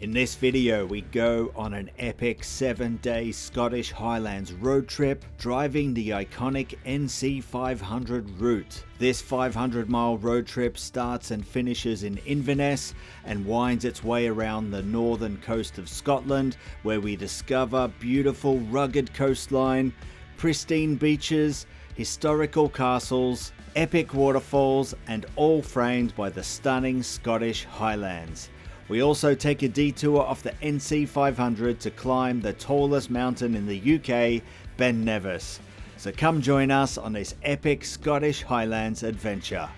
In this video, we go on an epic 7-day Scottish Highlands road trip, driving the iconic NC500 route. This 500-mile road trip starts and finishes in Inverness and winds its way around the northern coast of Scotland, where we discover beautiful rugged coastline, pristine beaches, historical castles, epic waterfalls, and all framed by the stunning Scottish Highlands. We also take a detour off the NC500 to climb the tallest mountain in the UK, Ben Nevis. So come join us on this epic Scottish Highlands adventure.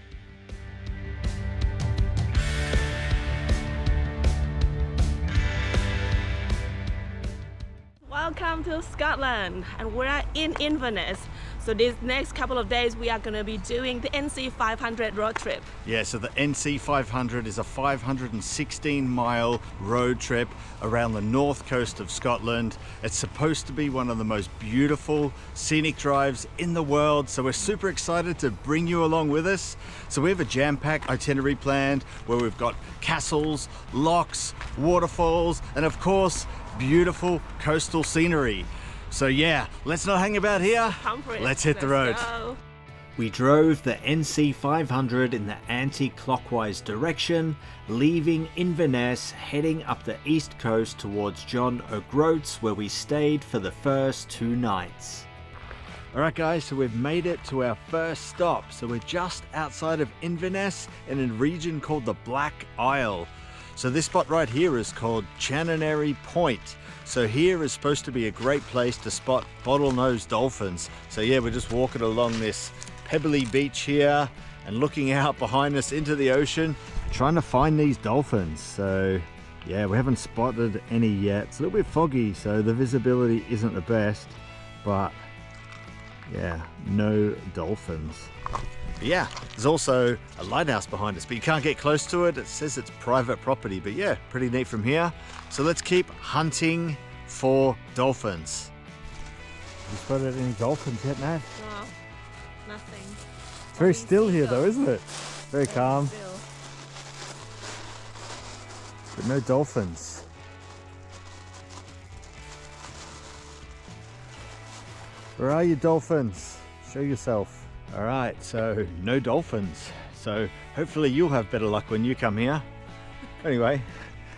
Welcome to Scotland, and we're in Inverness. So these next couple of days we are going to be doing the NC500 road trip. Yeah, so the NC500 is a 516-mile road trip around the north coast of Scotland. It's supposed to be one of the most beautiful scenic drives in the world, so we're super excited to bring you along with us. So we have a jam-packed itinerary planned where we've got castles, locks, waterfalls, and of course, beautiful coastal scenery. So yeah, let's not hang about here. Let's hit the road. Go. We drove the NC500 in the anti-clockwise direction, leaving Inverness, heading up the east coast towards John O'Groats, where we stayed for the first 2 nights. Alright guys, so we've made it to our first stop. So we're just outside of Inverness in a region called the Black Isle. So this spot right here is called Chanonary Point. So here is supposed to be a great place to spot bottlenose dolphins. So yeah, we're just walking along this pebbly beach here and looking out behind us into the ocean, trying to find these dolphins. So yeah, we haven't spotted any yet. It's a little bit foggy, so the visibility isn't the best, but yeah, no dolphins. But yeah, there's also a lighthouse behind us, but you can't get close to it. It says it's private property, but yeah, pretty neat from here. So let's keep hunting for dolphins. Have you spotted any dolphins yet, Nat? No, nothing. It's very still here though, isn't it? Very calm, Still. but no dolphins. Where are you, dolphins? Show yourself. All right, so no dolphins. So hopefully you'll have better luck when you come here. Anyway,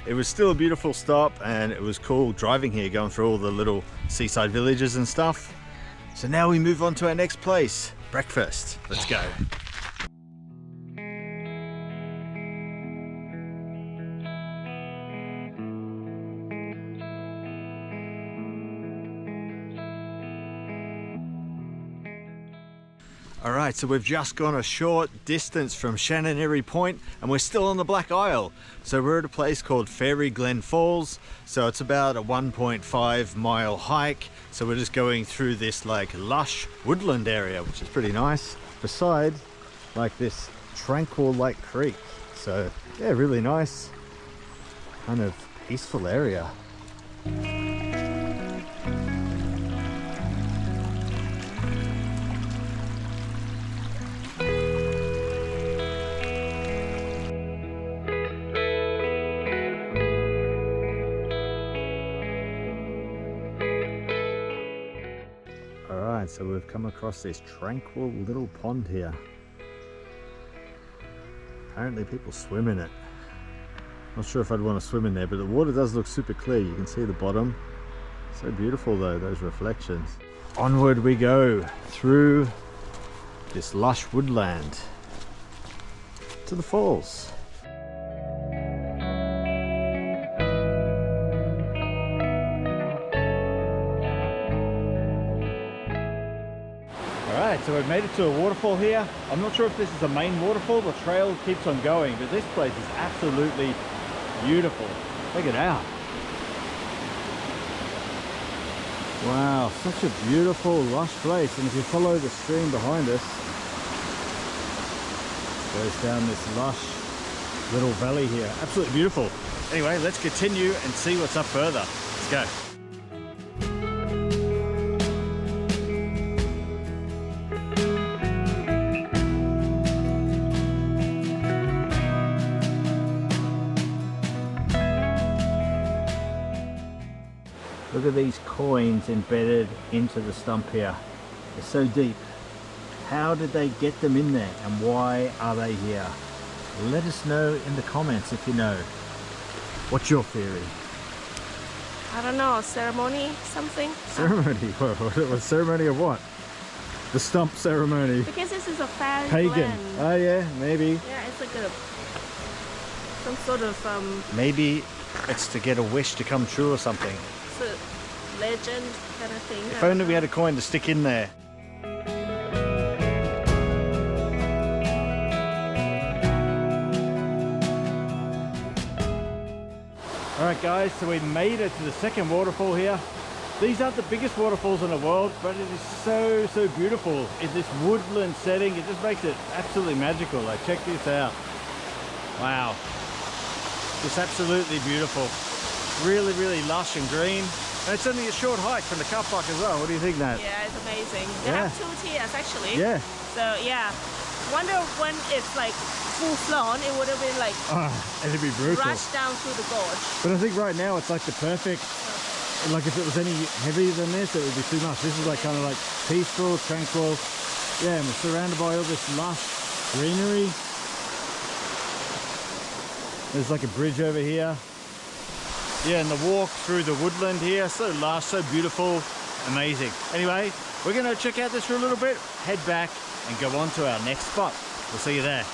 it was still a beautiful stop and it was cool driving here, going through all the little seaside villages and stuff. So now we move on to our next place, breakfast. Let's go. Alright, so we've just gone a short distance from Chanonary Point and we're still on the Black Isle. So we're at a place called Fairy Glen Falls. So it's about a 1.5 mile hike. So we're just going through this like lush woodland area, which is pretty nice, beside like this tranquil like creek. So yeah, really nice, kind of peaceful area. So we've come across this tranquil little pond here. Apparently people swim in it. Not sure if I'd want to swim in there, but the water does look super clear. You can see the bottom. So beautiful though, those reflections. Onward we go through this lush woodland to the falls. So we've made it to a waterfall here. I'm not sure if this is the main waterfall. The trail keeps on going, but this place is absolutely beautiful. Check it out. Wow, such a beautiful, lush place. And if you follow the stream behind us, it goes down this lush little valley here. Absolutely beautiful. Anyway, let's continue and see what's up further. Let's go. Look at these coins embedded into the stump here. They're so deep. How did they get them in there and why are they here? Let us know in the comments if you know. What's your theory? I don't know, ceremony, something? Ceremony? What ceremony of what? The stump ceremony. Because this is a fairy Pagan. land. Oh yeah, maybe. Yeah, it's like some sort of Maybe it's to get a wish to come true or something. it's a legend kind of thing. If only we had a coin to stick in there. Alright guys, so we made it to the second waterfall here. These aren't the biggest waterfalls in the world, but it is so beautiful in this woodland setting. It just makes it absolutely magical. Like, check this out. Wow. Just absolutely beautiful. Really lush and green. And it's only a short hike from the car park as well. What do you think, Nat? Yeah, it's amazing. They have 2 tiers actually. Yeah. So yeah, wonder when it's like full flown, it would have been like It'd be brutal. rushed down through the gorge. But I think right now it's like the perfect, like if it was any heavier than this, it would be too much. This is like kind of like peaceful, tranquil. Yeah, and we're surrounded by all this lush greenery. There's like a bridge over here. Yeah, and the walk through the woodland here, so lush, so beautiful, amazing. Anyway, we're gonna check out this for a little bit, head back and go on to our next spot. We'll see you there.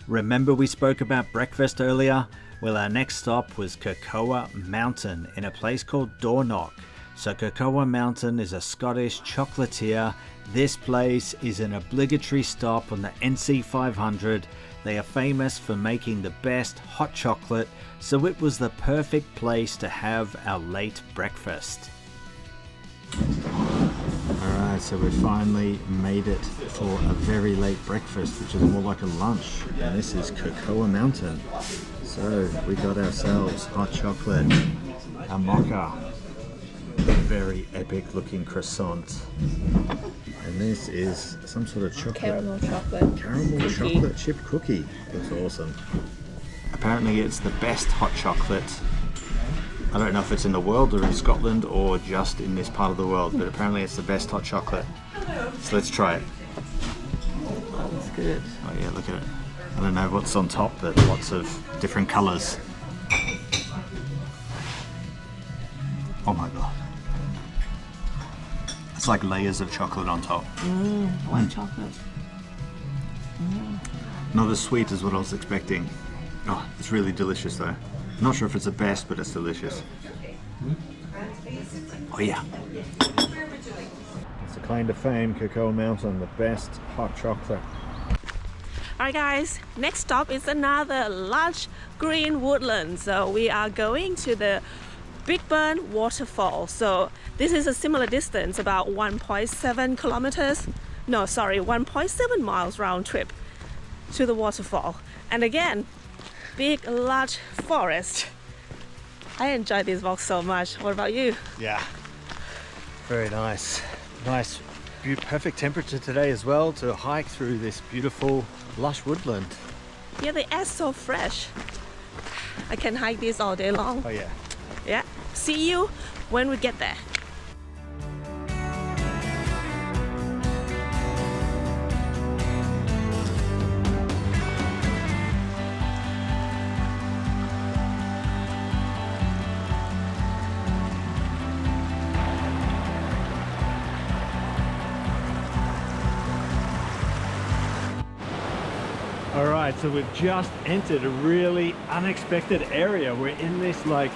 Remember we spoke about breakfast earlier? Well, our next stop was Cocoa Mountain in a place called Dornoch. So Cocoa Mountain is a Scottish chocolatier. This place is an obligatory stop on the NC500. They are famous for making the best hot chocolate, so it was the perfect place to have our late breakfast. Alright, so we finally made it for a very late breakfast, which is more like a lunch. And this is Cocoa Mountain. So we got ourselves hot chocolate, a mocha, very epic looking croissant. And this is some sort of chocolate. Caramel chocolate. Caramel cookie. chocolate chip cookie. Looks awesome. Apparently it's the best hot chocolate. I don't know if it's in the world or in Scotland or just in this part of the world, but apparently it's the best hot chocolate. So let's try it. That's good. Oh yeah, look at it. I don't know what's on top, but lots of different colours. Oh my god. It's like layers of chocolate on top. White chocolate. Not as sweet as what I was expecting. Oh, it's really delicious though. Not sure if it's the best, but it's delicious. Oh yeah. It's a claim to fame, Cocoa Mountain, the best hot chocolate. Alright guys, next stop is another lush green woodland. So we are going to the Big Burn waterfall. So this is a similar distance, about 1.7 kilometers. No, sorry, 1.7 miles round trip to the waterfall. And again, big large forest. I enjoy this walk so much. What about you? Yeah, very nice. Nice, perfect temperature today as well to hike through this beautiful lush woodland. Yeah, the air's so fresh. I can hike this all day long. Oh yeah. Yeah, see you when we get there. Alright, so we've just entered a really unexpected area. We're in this like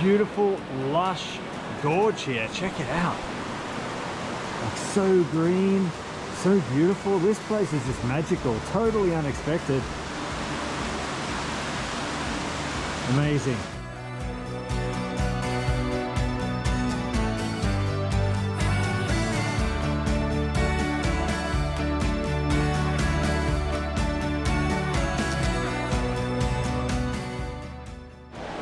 beautiful lush gorge here. Check it out. Like so green, so beautiful. This place is just magical, totally unexpected. Amazing.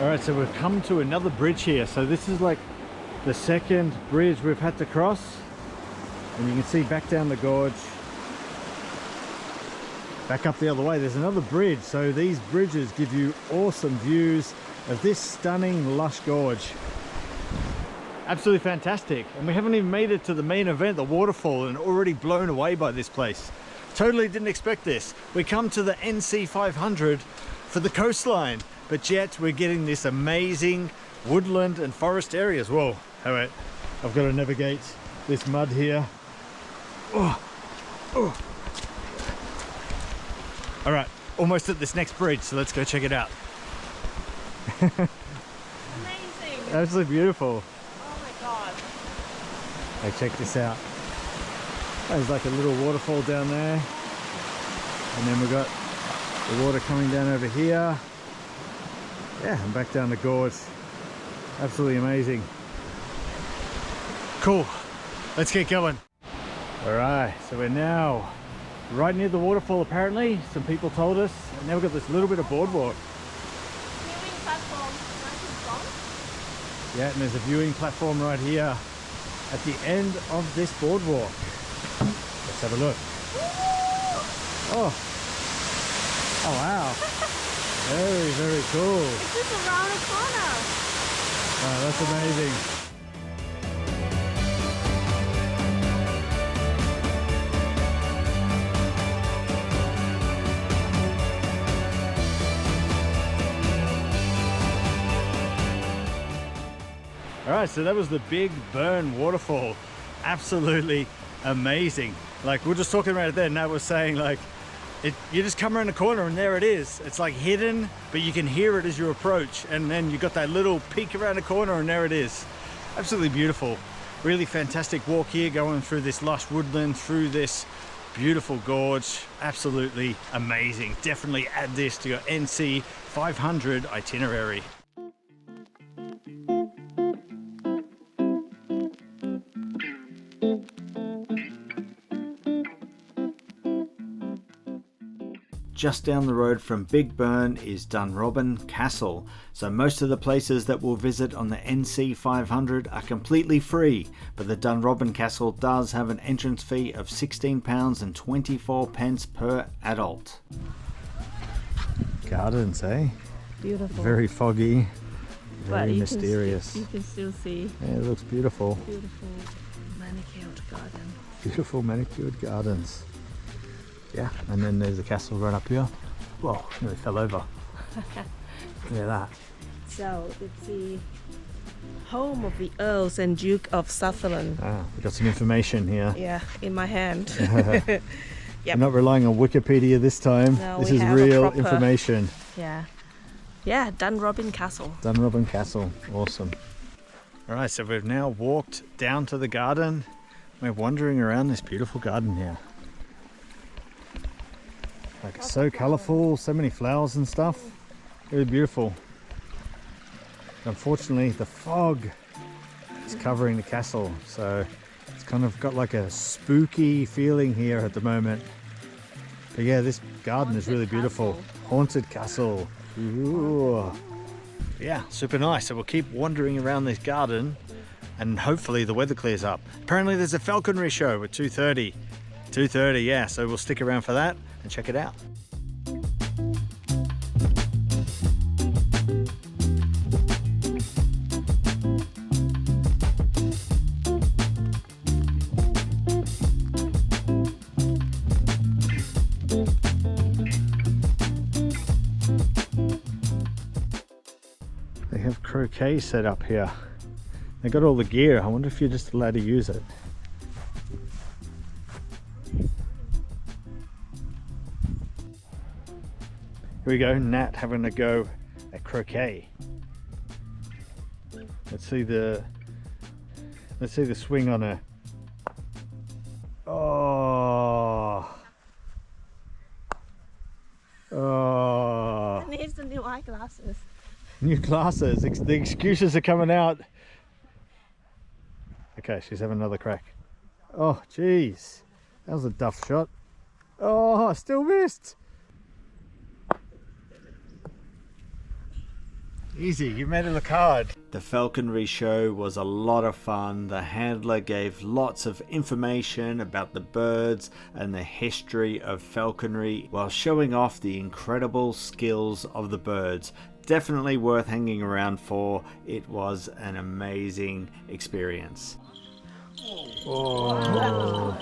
Alright, so we've come to another bridge here. So this is like the second bridge we've had to cross, and you can see back down the gorge, back up the other way there's another bridge. So these bridges give you awesome views of this stunning lush gorge. Absolutely fantastic. And we haven't even made it to the main event, the waterfall, and already blown away by this place. Totally didn't expect this. We come to the NC500 for the coastline, but yet we're getting this amazing woodland and forest area as well. Alright, I've got to navigate this mud here. Oh. Oh. Alright, almost at this next bridge, so let's go check it out. Amazing. Absolutely beautiful. Oh my god. Hey, check this out. There's like a little waterfall down there, and then we've got the water coming down over here. Yeah, and back down the gorge. Absolutely amazing. Cool. Let's get going. Alright, so we're now right near the waterfall apparently. Some people told us. And now we've got this little bit of boardwalk. Viewing platform, nice and strong. Yeah, and there's a viewing platform right here at the end of this boardwalk. Let's have a look. Oh. Oh wow. Very, very cool. It's just around the corner. Oh, that's amazing. Alright, so that was the Big Burn waterfall. Absolutely amazing. Like, we were just talking about it there, and Nat was saying, like, you just come around the corner and there it is. It's like hidden, but you can hear it as you approach, and then you got that little peek around the corner and there it is. Absolutely beautiful. Really fantastic walk here, going through this lush woodland, through this beautiful gorge. Absolutely amazing. Definitely add this to your NC 500 itinerary. Just down the road from Big Burn is Dunrobin Castle, so most of the places that we'll visit on the NC500 are completely free, but the Dunrobin Castle does have an entrance fee of £16.24 per adult. Gardens, eh? Beautiful. Very foggy, But very mysterious. You can still see. Yeah, it looks beautiful. Beautiful manicured garden. Beautiful manicured gardens. Yeah, and then there's the castle right up here. Whoa, nearly fell over. Look at that. So it's the home of the Earls and Duke of Sotland. Ah, we got some information here. Yeah, in my hand. We're Yep. not relying on Wikipedia this time. No, this we is have a real proper- information. Yeah. Yeah, Dunrobin Castle. Dunrobin Castle, awesome. All right, so we've now walked down to the garden. We're wandering around this beautiful garden here. Like, it's so colourful, so many flowers and stuff. Really beautiful. Unfortunately, the fog is covering the castle, so it's kind of got like a spooky feeling here at the moment. But yeah, this garden is really beautiful. Haunted castle. Ooh. Yeah, super nice. So we'll keep wandering around this garden and hopefully the weather clears up. Apparently there's a falconry show at 2:30. 2:30, yeah, so we'll stick around for that and check it out. They have croquet set up here. They got all the gear. I wonder if you're just allowed to use it. Here we go, Nat having a go at croquet. Let's see the swing on her. Oh. Oh. It needs the new eyeglasses. New glasses. The excuses are coming out. Okay, she's having another crack. Oh, jeez. That was a duff shot. Oh, still missed. Easy, you made it look hard. The falconry show was a lot of fun. The handler gave lots of information about the birds and the history of falconry while showing off the incredible skills of the birds. Definitely worth hanging around for. It was an amazing experience. Oh,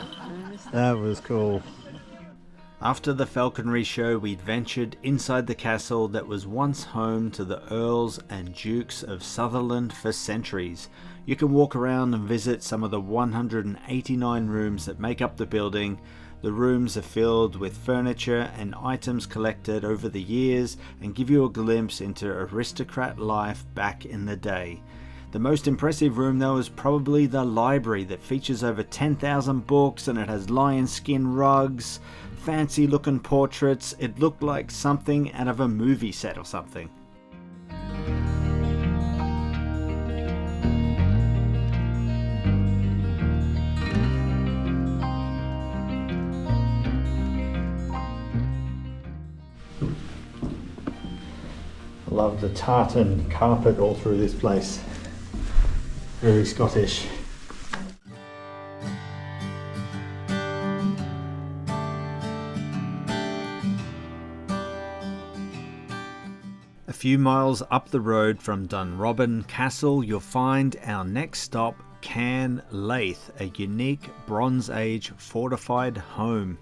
that was cool. After the falconry show, we ventured inside the castle that was once home to the Earls and Dukes of Sutherland for centuries. You can walk around and visit some of the 189 rooms that make up the building. The rooms are filled with furniture and items collected over the years and give you a glimpse into aristocrat life back in the day. The most impressive room though is probably the library that features over 10,000 books, and it has lion skin rugs, fancy looking portraits. It looked like something out of a movie set or something. Love the tartan carpet all through this place. Very Scottish. A few miles up the road from Dunrobin Castle, you'll find our next stop, Cairn Laith, a unique Bronze Age fortified home.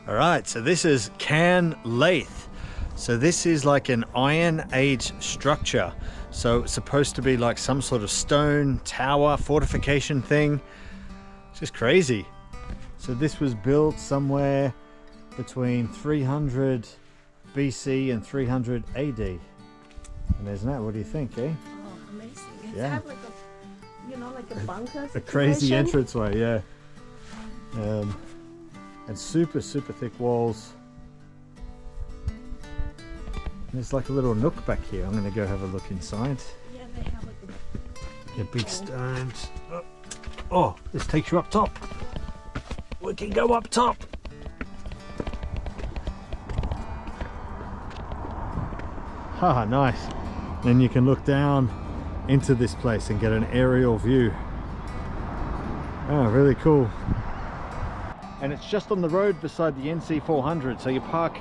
Alright, so this is Cairn Laith. So this is like an Iron Age structure. So it's supposed to be like some sort of stone tower fortification thing. It's just crazy. So this was built somewhere between 300 BC and 300 AD. And there's that. What do you think, eh? Oh, amazing. It's Yeah. have like a, like a bunker. A crazy situation. entranceway, yeah. And super thick walls. There's like a little nook back here. I'm going to go have a look inside. Yeah, they have like Yeah, big stones. Oh, this takes you up top. We can go up top. Haha, nice. Then you can look down into this place and get an aerial view. Oh, really cool. And it's just on the road beside the NC500, so you park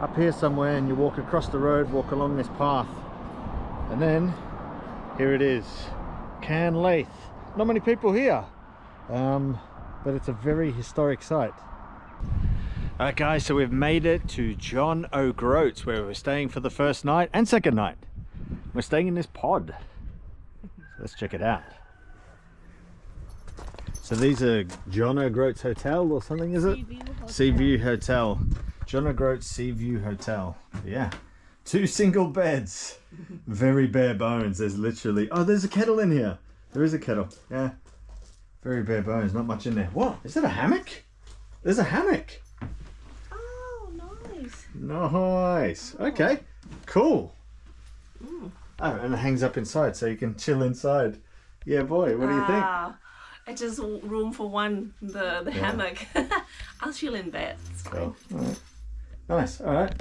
up here somewhere and you walk across the road, walk along this path, and then here it is, Cairn Laith. Not many people here, but it's a very historic site. Alright guys, so we've made it to John O'Groats, where we're staying for the first night and second night. We're staying in this pod, so let's check it out. So these are John O'Groats Hotel or something, is it? Seaview Hotel. John O'Groats Seaview Hotel. Yeah. 2 single beds. Very bare bones. There's literally... Oh, there's a kettle in here. There is a kettle. Yeah. Very bare bones. Not much in there. What? Is that a hammock? There's a hammock. Oh, nice. Nice. Okay. Cool. Oh, and it hangs up inside so you can chill inside. Yeah, boy. What do you think? It's just room for one, the hammock. I'll chill in bed. It's fine. Cool. All right. Nice. All right.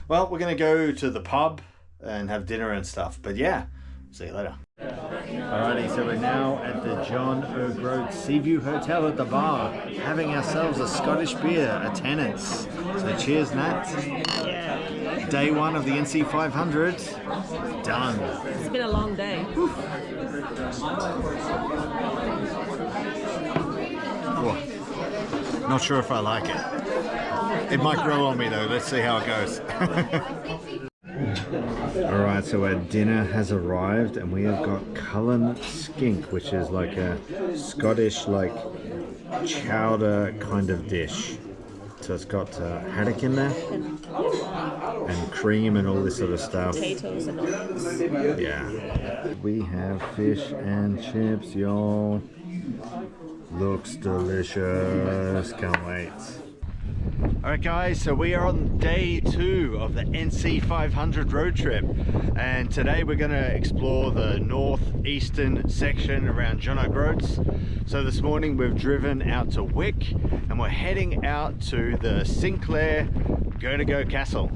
Well, we're going to go to the pub and have dinner and stuff. But yeah, see you later. Alrighty, so we're now at the John O'Groats Seaview Hotel at the bar, having ourselves a Scottish beer, a Tennent's. So cheers, Nat. Yeah. Day 1 of the NC500 done. It's been a long day. Whew. Not sure if I like it. It might grow on me though. Let's see how it goes. Alright, so our dinner has arrived and we have got Cullen skink, which is like a Scottish like chowder kind of dish. So it's got haddock in there and cream and all this sort of stuff. Potatoes and onions. Yeah. We have fish and chips, y'all. Looks delicious. Can't wait. Alright guys, so we are on day 2 of the NC500 road trip, and today we're going to explore the northeastern section around John O'Groats. So this morning we've driven out to Wick and we're heading out to the Sinclair Go Castle.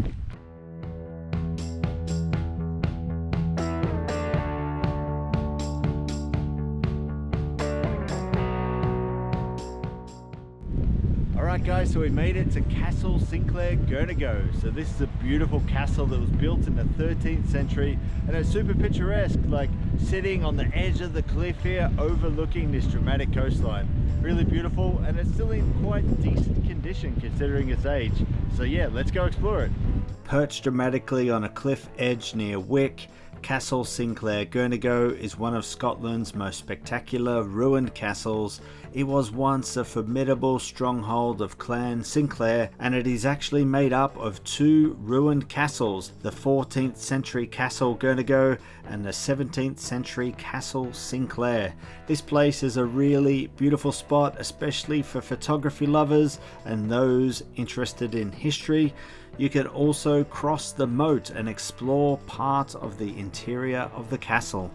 Alright guys, so we made it to Castle Sinclair Go. So this is a beautiful castle that was built in the 13th century and it's super picturesque, like sitting on the edge of the cliff here overlooking this dramatic coastline. Really beautiful, and it's still in quite decent condition considering its age. So yeah, let's go explore it. Perched dramatically on a cliff edge near Wick, Castle Sinclair Go is one of Scotland's most spectacular ruined castles. It was once a formidable stronghold of Clan Sinclair, and it is actually made up of 2 ruined castles, the 14th century Castle Go and the 17th century Castle Sinclair. This place is a really beautiful spot, especially for photography lovers and those interested in history. You can also cross the moat and explore part of the interior of the castle.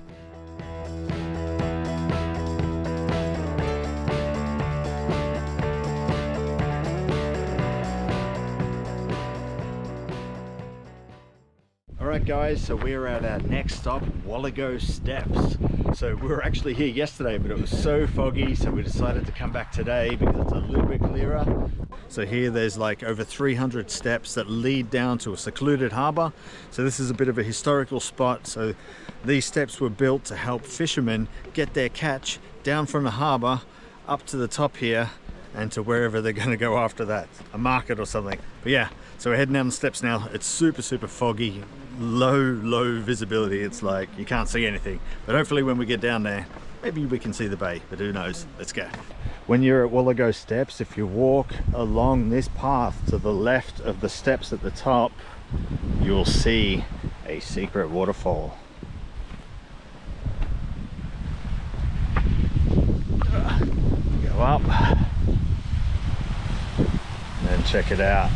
Alright guys, so we're at our next stop, Wallago Steps. So we were actually here yesterday, but it was so foggy, so we decided to come back today because it's a little bit clearer. So here there's like over 300 steps that lead down to a secluded harbour. So this is a bit of a historical spot. So these steps were built to help fishermen get their catch down from the harbour up to the top here and to wherever they're going to go after that, a market or something. But yeah, so we're heading down the steps now. It's super foggy, low visibility. It's like you can't see anything, but hopefully when we get down there maybe we can see the bay, but who knows. Let's go. When you're at Wallago Steps, if you walk along this path to the left of the steps at the top, you'll see a secret waterfall. Go up and check it out.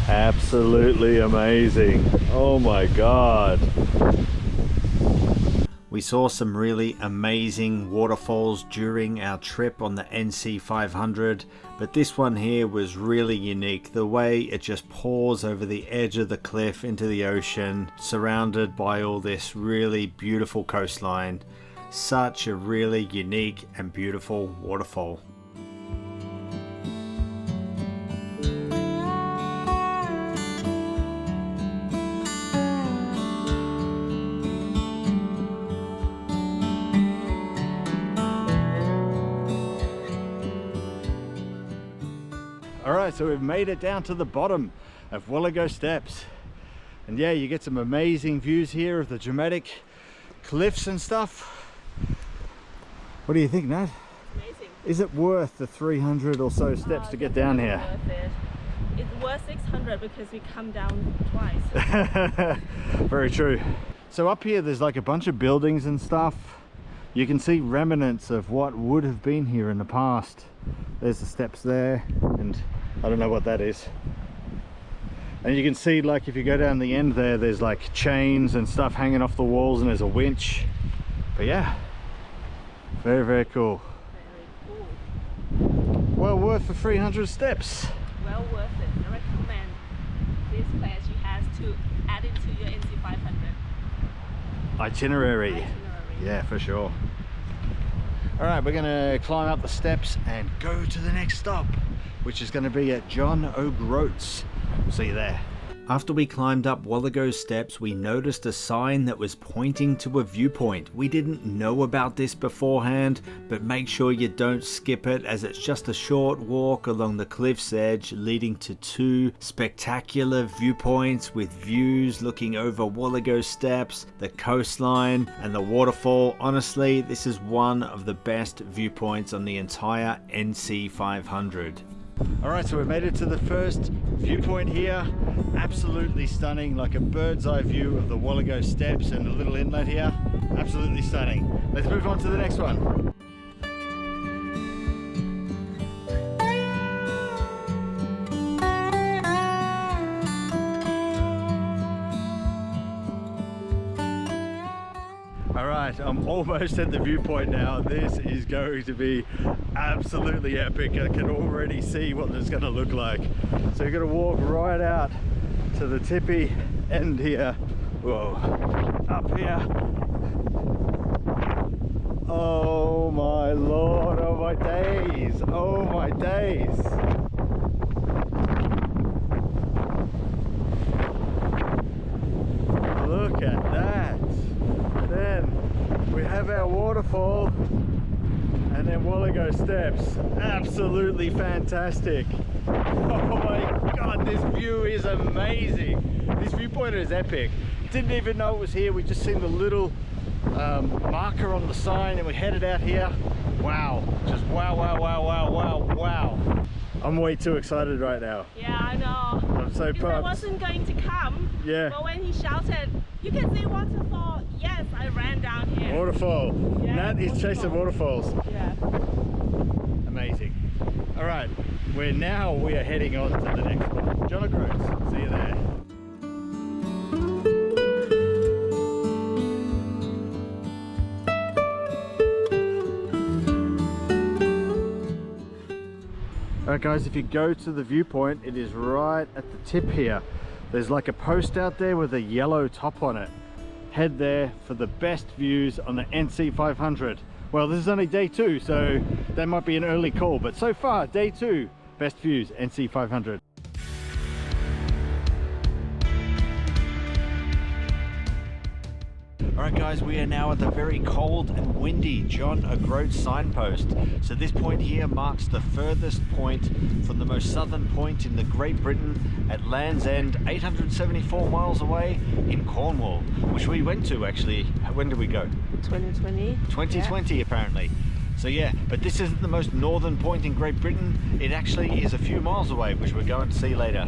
Absolutely amazing. Oh my god. We saw some really amazing waterfalls during our trip on the NC500, but this one here was really unique. The way it just pours over the edge of the cliff into the ocean, surrounded by all this really beautiful coastline. Such a really unique and beautiful waterfall. Alright, so we've made it down to the bottom of Wallago Steps, and yeah, you get some amazing views here of the dramatic cliffs and stuff. What do you think, Nat? Amazing. Is it worth the 300 or so steps to get down here? Worth it. It's worth 600 because we come down twice. Very true. So up here there's like a bunch of buildings and stuff. You can see remnants of what would have been here in the past. There's the steps there, and I don't know what that is. And you can see, like, if you go down the end there, there's like chains and stuff hanging off the walls, and there's a winch. But yeah, very cool. Very cool. Well worth the 300 steps. Well worth it. I recommend this place. You have to add it to your NC500 itinerary. Yeah, for sure. All right, we're gonna climb up the steps and go to the next stop, which is gonna be at John O'Groats. See you there. After we climbed up Wallago Steps, we noticed a sign that was pointing to a viewpoint. We didn't know about this beforehand, but make sure you don't skip it, as it's just a short walk along the cliff's edge leading to 2 spectacular viewpoints with views looking over Wallago Steps, the coastline and the waterfall. Honestly, this is one of the best viewpoints on the entire NC500. Alright, so we made it to the first viewpoint here. Absolutely stunning, like a bird's eye view of the Wallago Steps and the little inlet here. Absolutely stunning. Let's move on to the next one. All right, I'm almost at the viewpoint now. This is going to be absolutely epic. I can already see what it's going to look like. So you're going to walk right out to the tippy end here. Whoa, up here. Oh my lord, oh my days, oh my days. Look at that. Then we have our waterfall and then Wallago steps. Absolutely fantastic. Oh my god, this view is amazing. This viewpoint is epic. Didn't even know it was here. We just seen the little marker on the sign and we headed out here. Wow, just wow, wow, wow, wow, wow, wow. I'm way too excited right now. Yeah, I know. I'm so pumped. I wasn't going to come. Yeah. But when he shouted, you can see waterfall. Yes, I ran down here. Waterfall. Yeah, Nat is chasing waterfalls. Yeah. Amazing. All right, we are heading on to the next one. John O'Groats. See you there. Alright guys, if you go to the viewpoint, it is right at the tip here. There's like a post out there with a yellow top on it. Head there for the best views on the NC500. Well, this is only day 2, so that might be an early call, but so far, day 2, best views, NC500. Alright guys, we are now at the very cold and windy John O'Groats signpost. So this point here marks the furthest point from the most southern point in the Great Britain at Land's End, 874 miles away in Cornwall, which we went to actually. When did we go? 2020. 2020 apparently. So yeah, but this isn't the most northern point in Great Britain. It actually is a few miles away, which we're going to see later.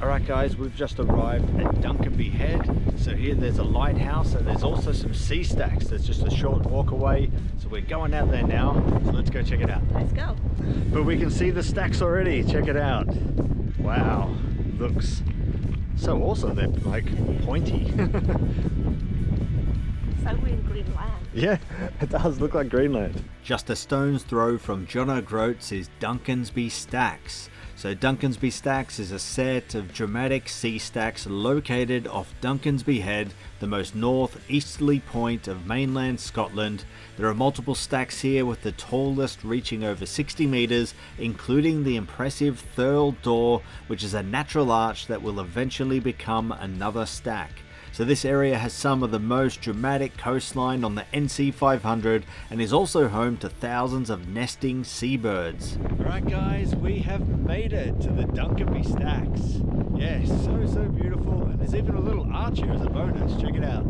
Alright guys, we've just arrived at Duncanby Head. So here there's a lighthouse and there's also some sea stacks. There's just a short walk away. So we're going out there now. So let's go check it out. Let's go. But we can see the stacks already. Check it out. Wow, looks so awesome. They're like pointy. It's like we're in Greenland. Yeah, it does look like Greenland. Just a stone's throw from John O'Groats is Duncansby Stacks. So Duncansby Stacks is a set of dramatic sea stacks located off Duncansby Head, the most northeasterly point of mainland Scotland. There are multiple stacks here, with the tallest reaching over 60 metres, including the impressive Thurl Door, which is a natural arch that will eventually become another stack. So this area has some of the most dramatic coastline on the NC500 and is also home to thousands of nesting seabirds. Alright guys, we have made it to the Duncanby Stacks. Yes, so beautiful, and there's even a little arch here as a bonus. Check it out.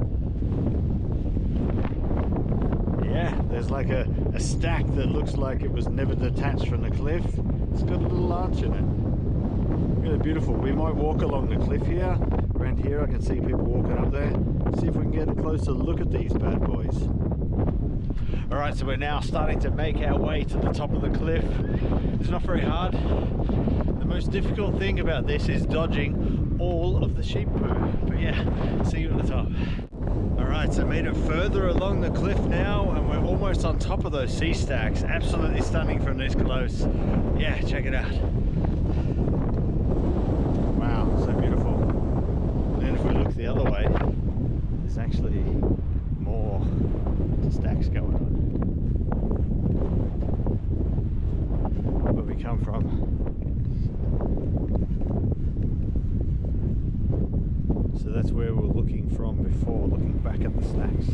Yeah, there's like a stack that looks like it was never detached from the cliff. It's got a little arch in it. Really beautiful. We might walk along the cliff here. Around here I can see people walking up there. See if we can get a closer look at these bad boys. Alright, so we're now starting to make our way to the top of the cliff. It's not very hard. The most difficult thing about this is dodging all of the sheep poo. But yeah, see you at the top. Alright, so made it further along the cliff now and we're almost on top of those sea stacks. Absolutely stunning from this close. Yeah, check it out. Wow, so beautiful. And if we look the other way, there's actually more stacks going on. Where we come from. So that's where we're looking from before, looking back at the stacks.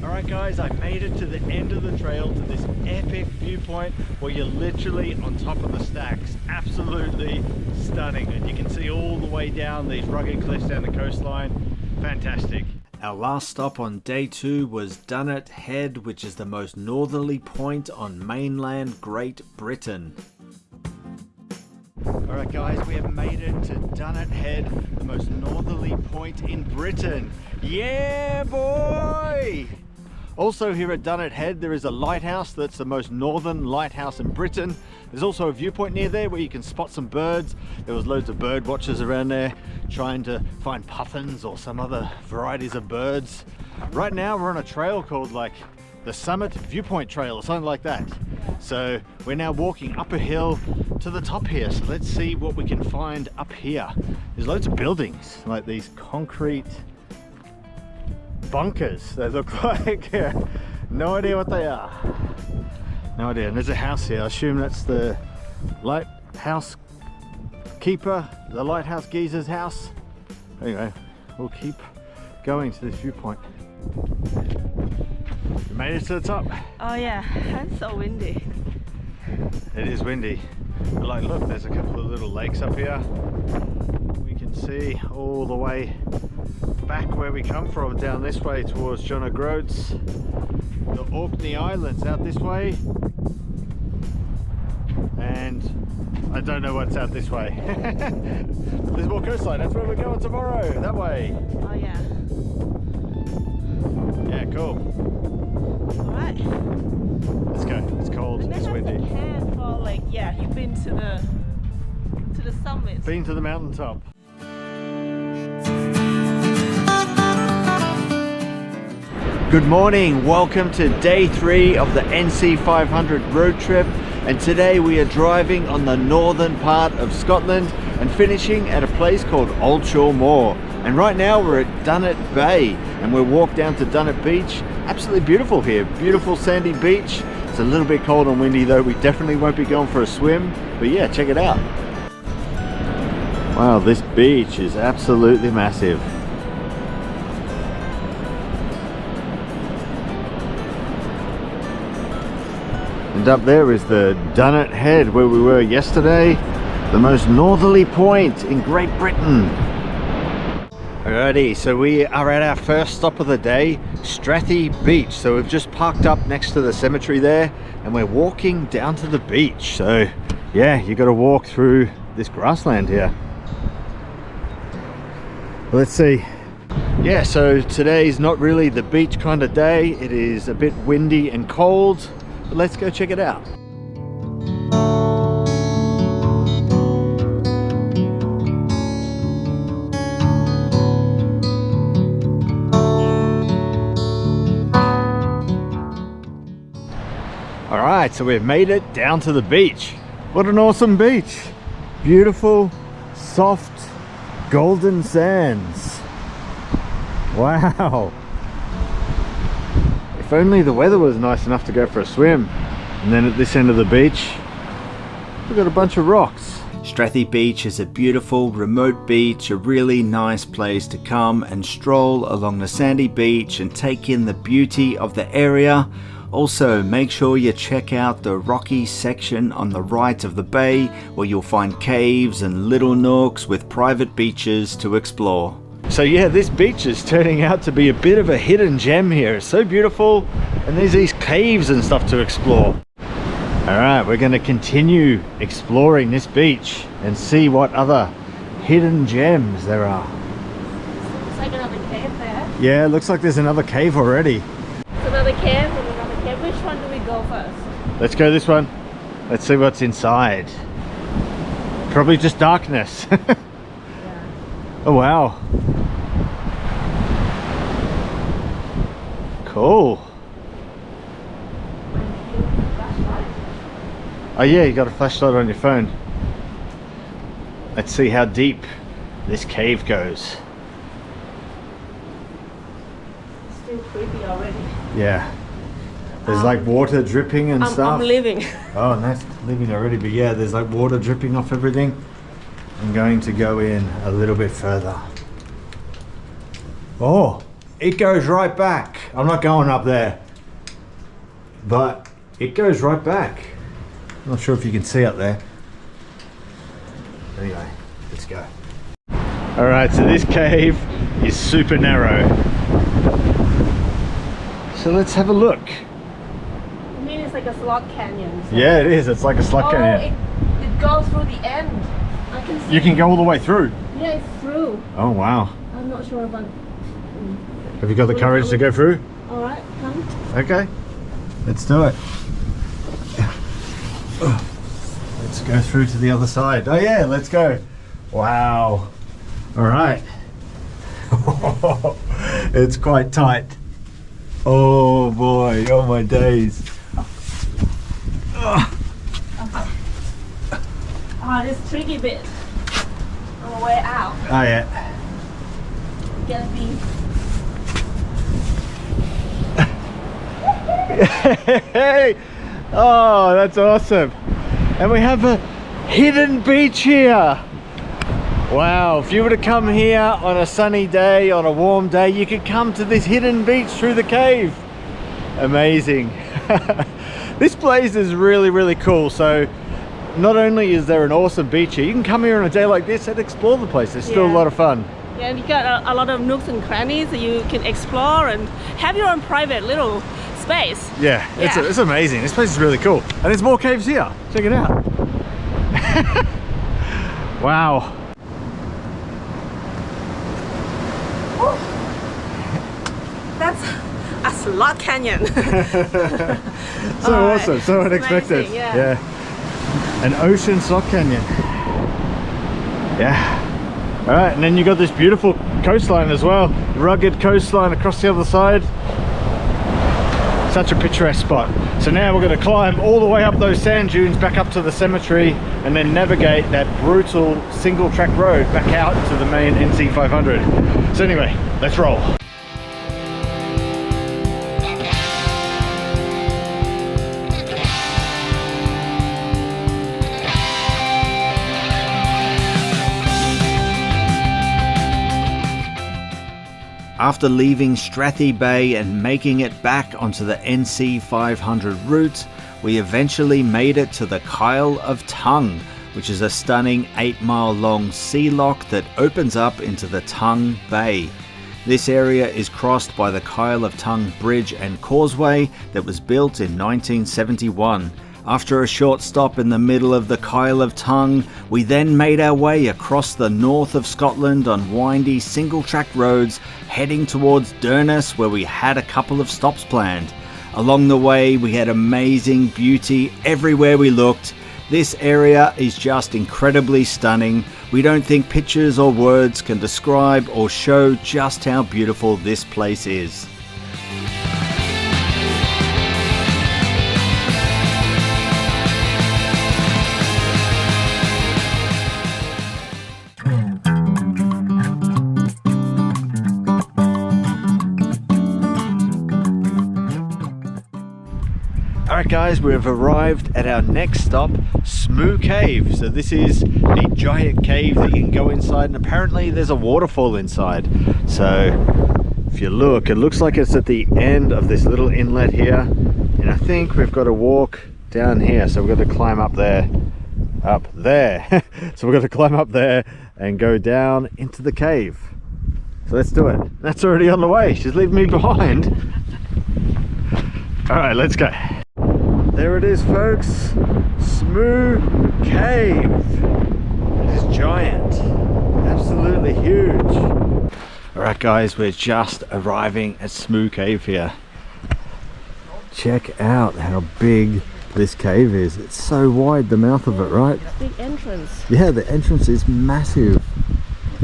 Alright guys, I made it to the end of the trail, to this epic viewpoint where you're literally on top of the stacks. Absolutely stunning, and you can see all the way down these rugged cliffs down the coastline. Fantastic. Our last stop on day 2 was Dunnet Head, which is the most northerly point on mainland Great Britain. Alright guys, we have made it to Dunnet Head, the most northerly point in Britain. Yeah boy! Also here at Dunnet Head there is a lighthouse that's the most northern lighthouse in Britain. There's also a viewpoint near there where you can spot some birds. There was loads of bird watchers around there trying to find puffins or some other varieties of birds. Right now we're on a trail called like the Summit Viewpoint Trail or something like that. So we're now walking up a hill to the top here. So let's see what we can find up here. There's loads of buildings, like these concrete bunkers they look like. No idea what they are. No idea. And there's a house here. I assume that's the lighthouse keeper, the lighthouse geezer's house. Anyway, we'll keep going to this viewpoint. We made it to the top. Oh yeah, it's so windy. It is windy. But like, look, there's a couple of little lakes up here. We can see all the way back where we come from, down this way towards John O'Groats. The Orkney Islands out this way. And I don't know what's out this way. There's more coastline. That's where we're going tomorrow. That way. Oh yeah. Yeah, cool. Alright. Let's go. It's cold. It's windy. For like, yeah, you've been to the summit. Been to the mountaintop. Good morning. Welcome to day 3 of the NC500 road trip. And today we are driving on the northern part of Scotland and finishing at a place called Old Shore Moor. And right now we're at Dunnet Bay and we'll walk down to Dunnet Beach. Absolutely beautiful here, beautiful sandy beach. It's a little bit cold and windy though. We definitely won't be going for a swim, but yeah, check it out. Wow, this beach is absolutely massive. And up there is the Dunnet Head where we were yesterday, the most northerly point in Great Britain. Alrighty, so we are at our first stop of the day, Strathy Beach. So we've just parked up next to the cemetery there and we're walking down to the beach. So yeah, you got to walk through this grassland here. Let's see. Yeah, so today's not really the beach kind of day. It is a bit windy and cold, but let's go check it out. Alright, so we've made it down to the beach. What an awesome beach. Beautiful, soft, golden sands. Wow. If only the weather was nice enough to go for a swim. And then at this end of the beach, we've got a bunch of rocks. Strathy Beach is a beautiful, remote beach, a really nice place to come and stroll along the sandy beach and take in the beauty of the area. Also, make sure you check out the rocky section on the right of the bay where you'll find caves and little nooks with private beaches to explore. So yeah, this beach is turning out to be a bit of a hidden gem here. It's so beautiful and there's these caves and stuff to explore. Alright, we're going to continue exploring this beach and see what other hidden gems there are. Looks like another cave there. Yeah, it looks like there's another cave already. It's another cave and another cave. Which one do we go first? Let's go this one. Let's see what's inside. Probably just darkness. Yeah. Oh wow. Cool. Oh yeah, you got a flashlight on your phone. Let's see how deep this cave goes. Still creepy already. Yeah. There's like water dripping and stuff. I'm leaving. Oh, nice, leaving already. But yeah, there's like water dripping off everything. I'm going to go in a little bit further. Oh, it goes right back. I'm not going up there, but it goes right back. I'm not sure if you can see up there. Anyway, let's go. All right, so this cave is super narrow. So let's have a look. You mean it's like a slot canyon? So. Yeah, it is. It's like a slot canyon. It goes through the end. can see. You can go all the way through? Yeah, it's through. Oh wow. I'm not sure about... Have you got the courage to go through? Alright, come. Okay. Let's do it. Let's go through to the other side. Oh yeah, let's go. Wow. Alright. It's quite tight. Oh boy, oh my days. Oh, this tricky bit on the way out. Oh yeah. You gotta be... Hey! Oh, that's awesome. And we have a hidden beach here. Wow, if you were to come here on a sunny day, on a warm day, you could come to this hidden beach through the cave. Amazing. This place is really, really cool. So not only is there an awesome beach here, you can come here on a day like this and explore the place. It's still a lot of fun. Yeah, and you got a lot of nooks and crannies that you can explore and have your own private little space. Yeah, it's amazing. This place is really cool. And there's more caves here. Check it out. Wow. That's a slot canyon. So awesome, so unexpected. Amazing, yeah. An ocean slot canyon. Yeah. All right, and then you got this beautiful coastline as well. Rugged coastline across the other side. Such a picturesque spot. So now we're going to climb all the way up those sand dunes back up to the cemetery and then navigate that brutal single track road back out to the main NC500. So anyway, let's roll. After leaving Strathy Bay and making it back onto the NC500 route, we eventually made it to the Kyle of Tongue, which is a stunning 8-mile long sea lock that opens up into the Tongue Bay. This area is crossed by the Kyle of Tongue Bridge and Causeway that was built in 1971. After a short stop in the middle of the Kyle of Tongue, we then made our way across the north of Scotland on windy single-track roads, heading towards Inverness, where we had a couple of stops planned. Along the way, we had amazing beauty everywhere we looked. This area is just incredibly stunning. We don't think pictures or words can describe or show just how beautiful this place is. Alright guys, we've arrived at our next stop, Smoo Cave. So this is a giant cave that you can go inside, and apparently there's a waterfall inside. So if you look, it looks like it's at the end of this little inlet here, and I think we've got to walk down here. So we've got to climb up there. So we've got to climb up there and go down into the cave. So let's do it. That's already on the way. She's leaving me behind. Alright, let's go. There it is, folks. Smoo Cave. It is giant. Absolutely huge. Alright guys, we're just arriving at Smoo Cave here. Check out how big this cave is. It's so wide, the mouth of it, right? Big entrance. Yeah, the entrance is massive.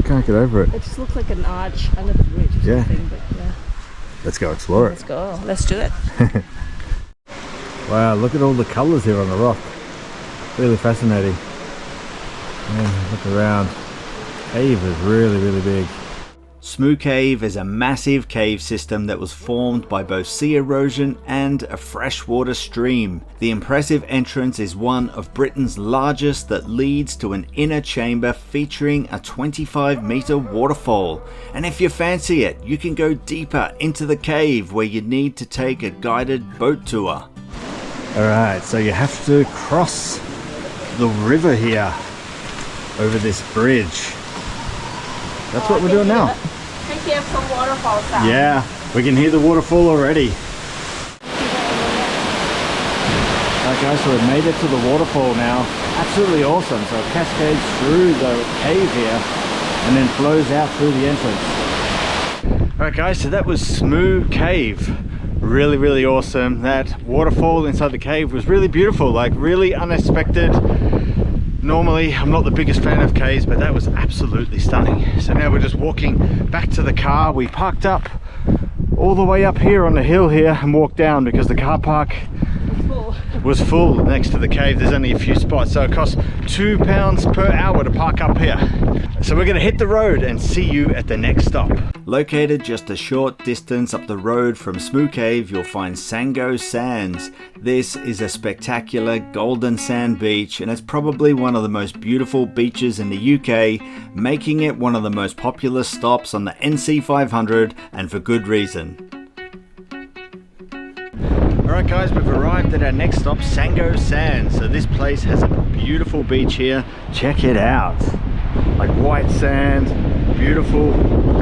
Can't get over it. It just looks like an arch under the bridge or something, but yeah. Let's go explore it. Let's go. Let's do it. Wow, look at all the colours here on the rock. Really fascinating. Yeah, look around. Cave is really, really big. Smoo Cave is a massive cave system that was formed by both sea erosion and a freshwater stream. The impressive entrance is one of Britain's largest that leads to an inner chamber featuring a 25-meter waterfall. And if you fancy it, you can go deeper into the cave where you need to take a guided boat tour. Alright, so you have to cross the river here over this bridge. That's what we're doing now. Take care of some waterfall sound. Yeah, we can hear the waterfall already. Alright guys, so we've made it to the waterfall now. Absolutely awesome. So it cascades through the cave here and then flows out through the entrance. Alright guys, so that was Smoo Cave. Really awesome. That waterfall inside the cave was really beautiful, like really unexpected. Normally I'm not the biggest fan of caves, but that was absolutely stunning. So now we're just walking back to the car. We parked up all the way up here on the hill here and walked down because the car park was full next to the cave. There's only a few spots, so it costs £2 per hour to park up here. So we're going to hit the road and see you at the next stop. Located just a short distance up the road from Smoo Cave, you'll find Sango Sands. This is a spectacular golden sand beach, and it's probably one of the most beautiful beaches in the UK, making it one of the most popular stops on the NC500, and for good reason. Alright guys, we've arrived at our next stop, Sango Sands. So this place has a beautiful beach here. Check it out. Like white sand, beautiful,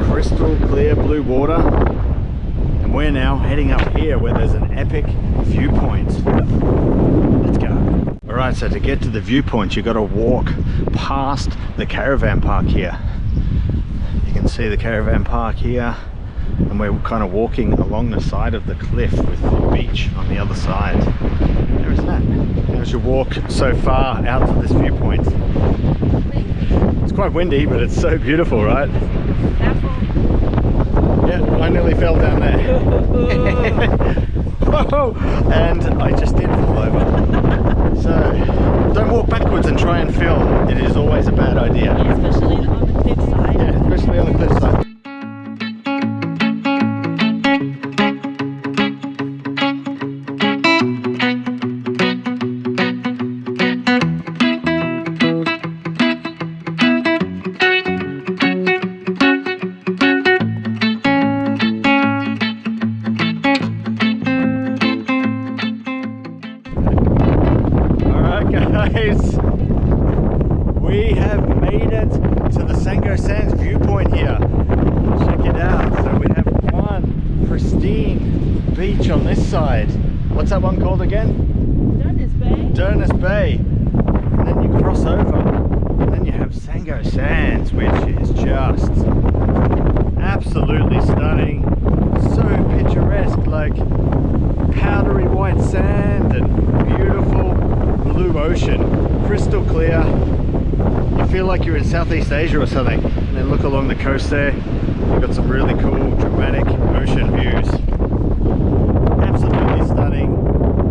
crystal clear blue water. And we're now heading up here where there's an epic viewpoint. Let's go. Alright, so to get to the viewpoint, you've got to walk past the caravan park here. You can see the caravan park here. And we're kind of walking along the side of the cliff with the beach on the other side. There is that. As you walk so far out to this viewpoint. It's quite windy, but it's so beautiful, right? Yeah, I nearly fell down there. Whoa! And I just did fall over. So don't walk backwards and try and film. It is always a bad idea. Yeah, especially on the cliff side. Yeah, especially on the cliff side. Guys, we have made it to the Sango Sands viewpoint here. Check it out. So we have one pristine beach on this side. What's that one called again? Inverness Bay. Inverness Bay. And then you cross over. And then you have Sango Sands, which is just absolutely stunning. So picturesque, like powdery white sand and beautiful blue ocean, crystal clear. You feel like you're in Southeast Asia or something. And then look along the coast there. You've got some really cool, dramatic ocean views. Absolutely stunning,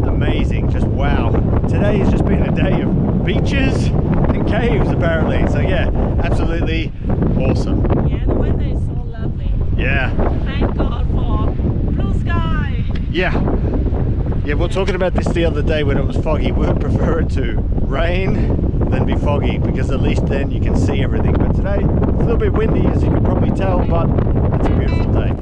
amazing, just wow. Today has just been a day of beaches and caves apparently. So yeah, absolutely awesome. Yeah, the weather is so lovely. Yeah. Thank God for blue sky. Yeah. Yeah, we were talking about this the other day when it was foggy. We would prefer it to rain than be foggy because at least then you can see everything. But today it's a little bit windy, as you can probably tell, but it's a beautiful day.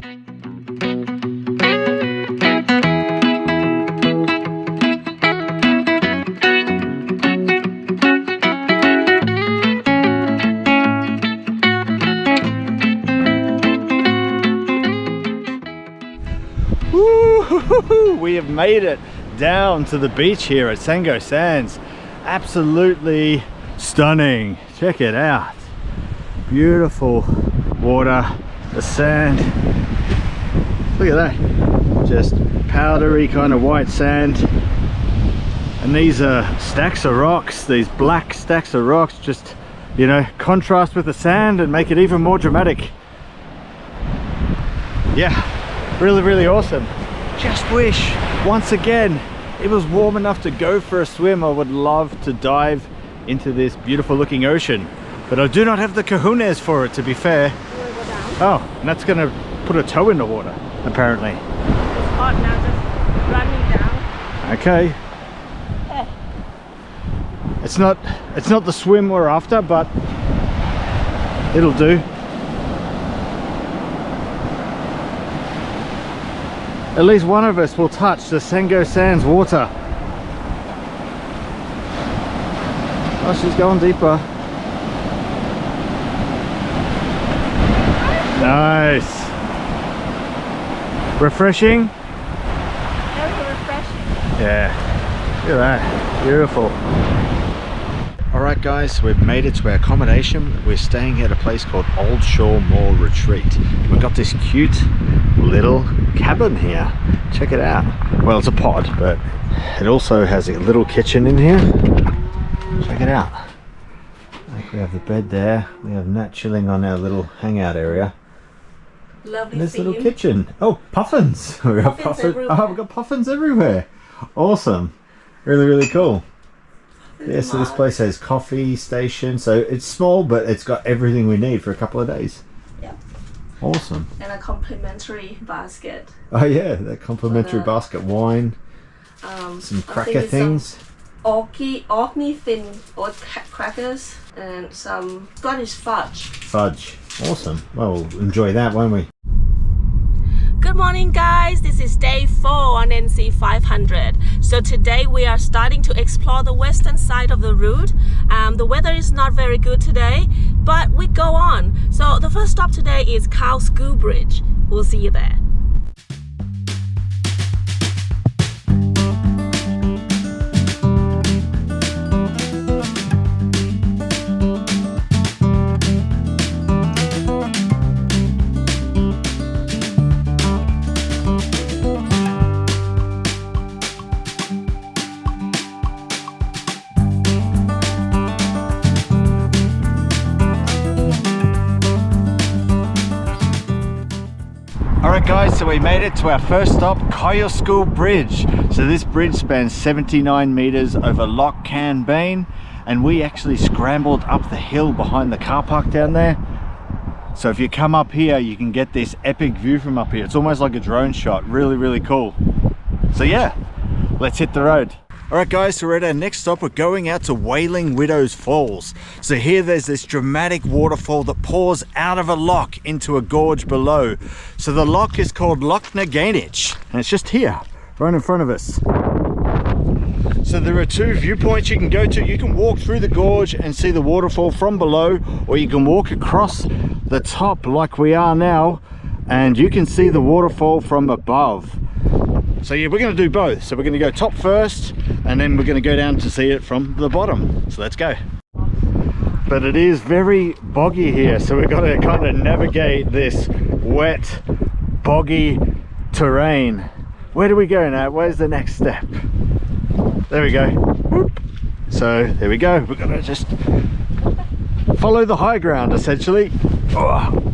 We have made it down to the beach here at Sango Sands. Absolutely stunning. Check it out. Beautiful water, the sand. Look at that. Just powdery kind of white sand. And these are stacks of rocks, these black stacks of rocks, just, you know, contrast with the sand and make it even more dramatic. Yeah, really awesome. Just wish, once again, it was warm enough to go for a swim. I would love to dive into this beautiful looking ocean, but I do not have the kahunas for it, to be fair. Oh, and that's gonna put a toe in the water, apparently. It's hot now, just running down. Okay. It's not the swim we're after, but it'll do. At least one of us will touch the Sango Sands water. Oh, she's going deeper. Nice. Refreshing? Very refreshing. Yeah. Look at that. Beautiful. Alright guys, we've made it to our accommodation. We're staying at a place called Old Shore Moor Retreat. We've got this cute little cabin here. Check it out. Well, it's a pod, but it also has a little kitchen in here. Check it out. Like we have the bed there. We have Nat chilling on our little hangout area. Lovely and this theme. little kitchen. Oh, puffins! We got puffins. Oh, we've got puffins everywhere. Awesome. Really, really cool. Yeah, so this place has coffee station, so it's small, but it's got everything we need for a couple of days. Yeah. Awesome. And a complimentary basket. Oh yeah, that complimentary basket, wine, some cracker things. Orkney thin oat crackers and some Scottish fudge. Fudge. Awesome. Well, we'll enjoy that, won't we? Good morning guys, this is day 4 on NC500. So today we are starting to explore the western side of the route. The weather is not very good today, but we go on. So the first stop today is Cow School Bridge. We'll see you there. Alright guys, so we made it to our first stop, Cow School Bridge. So this bridge spans 79 meters over Loch Canbean, and we actually scrambled up the hill behind the car park down there. So if you come up here, you can get this epic view from up here. It's almost like a drone shot. Really, really cool. So yeah, let's hit the road. Alright guys, so we're at our next stop. We're going out to Wailing Widow's Falls. So here there's this dramatic waterfall that pours out of a loch into a gorge below. So the loch is called Loch Naganich, and it's just here, right in front of us. So there are 2 viewpoints you can go to. You can walk through the gorge and see the waterfall from below, or you can walk across the top like we are now, and you can see the waterfall from above. So yeah, we're going to do both. So we're going to go top first, and then we're going to go down to see it from the bottom. So let's go. But it is very boggy here, so we've got to kind of navigate this wet, boggy terrain. Where do we go now? Where's the next step? There we go. Whoop. So there we go. We're going to just follow the high ground, essentially. Oh.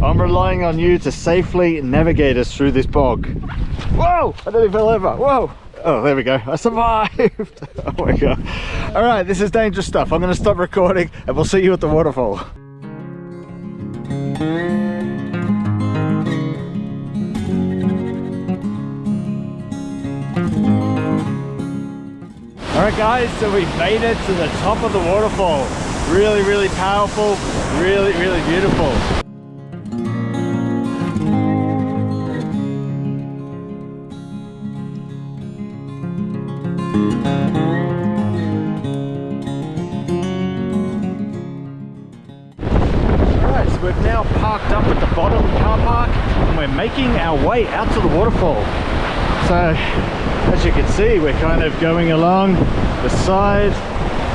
I'm relying on you to safely navigate us through this bog. Whoa! I nearly fell over. Whoa! Oh, there we go. I survived. Oh my god. All right, this is dangerous stuff. I'm going to stop recording and we'll see you at the waterfall. Alright guys, so we made it to the top of the waterfall. Really, really powerful, really, really beautiful. Alright, so we've now parked up at the bottom car park and we're making our way out to the waterfall. So, as you can see, we're kind of going along the side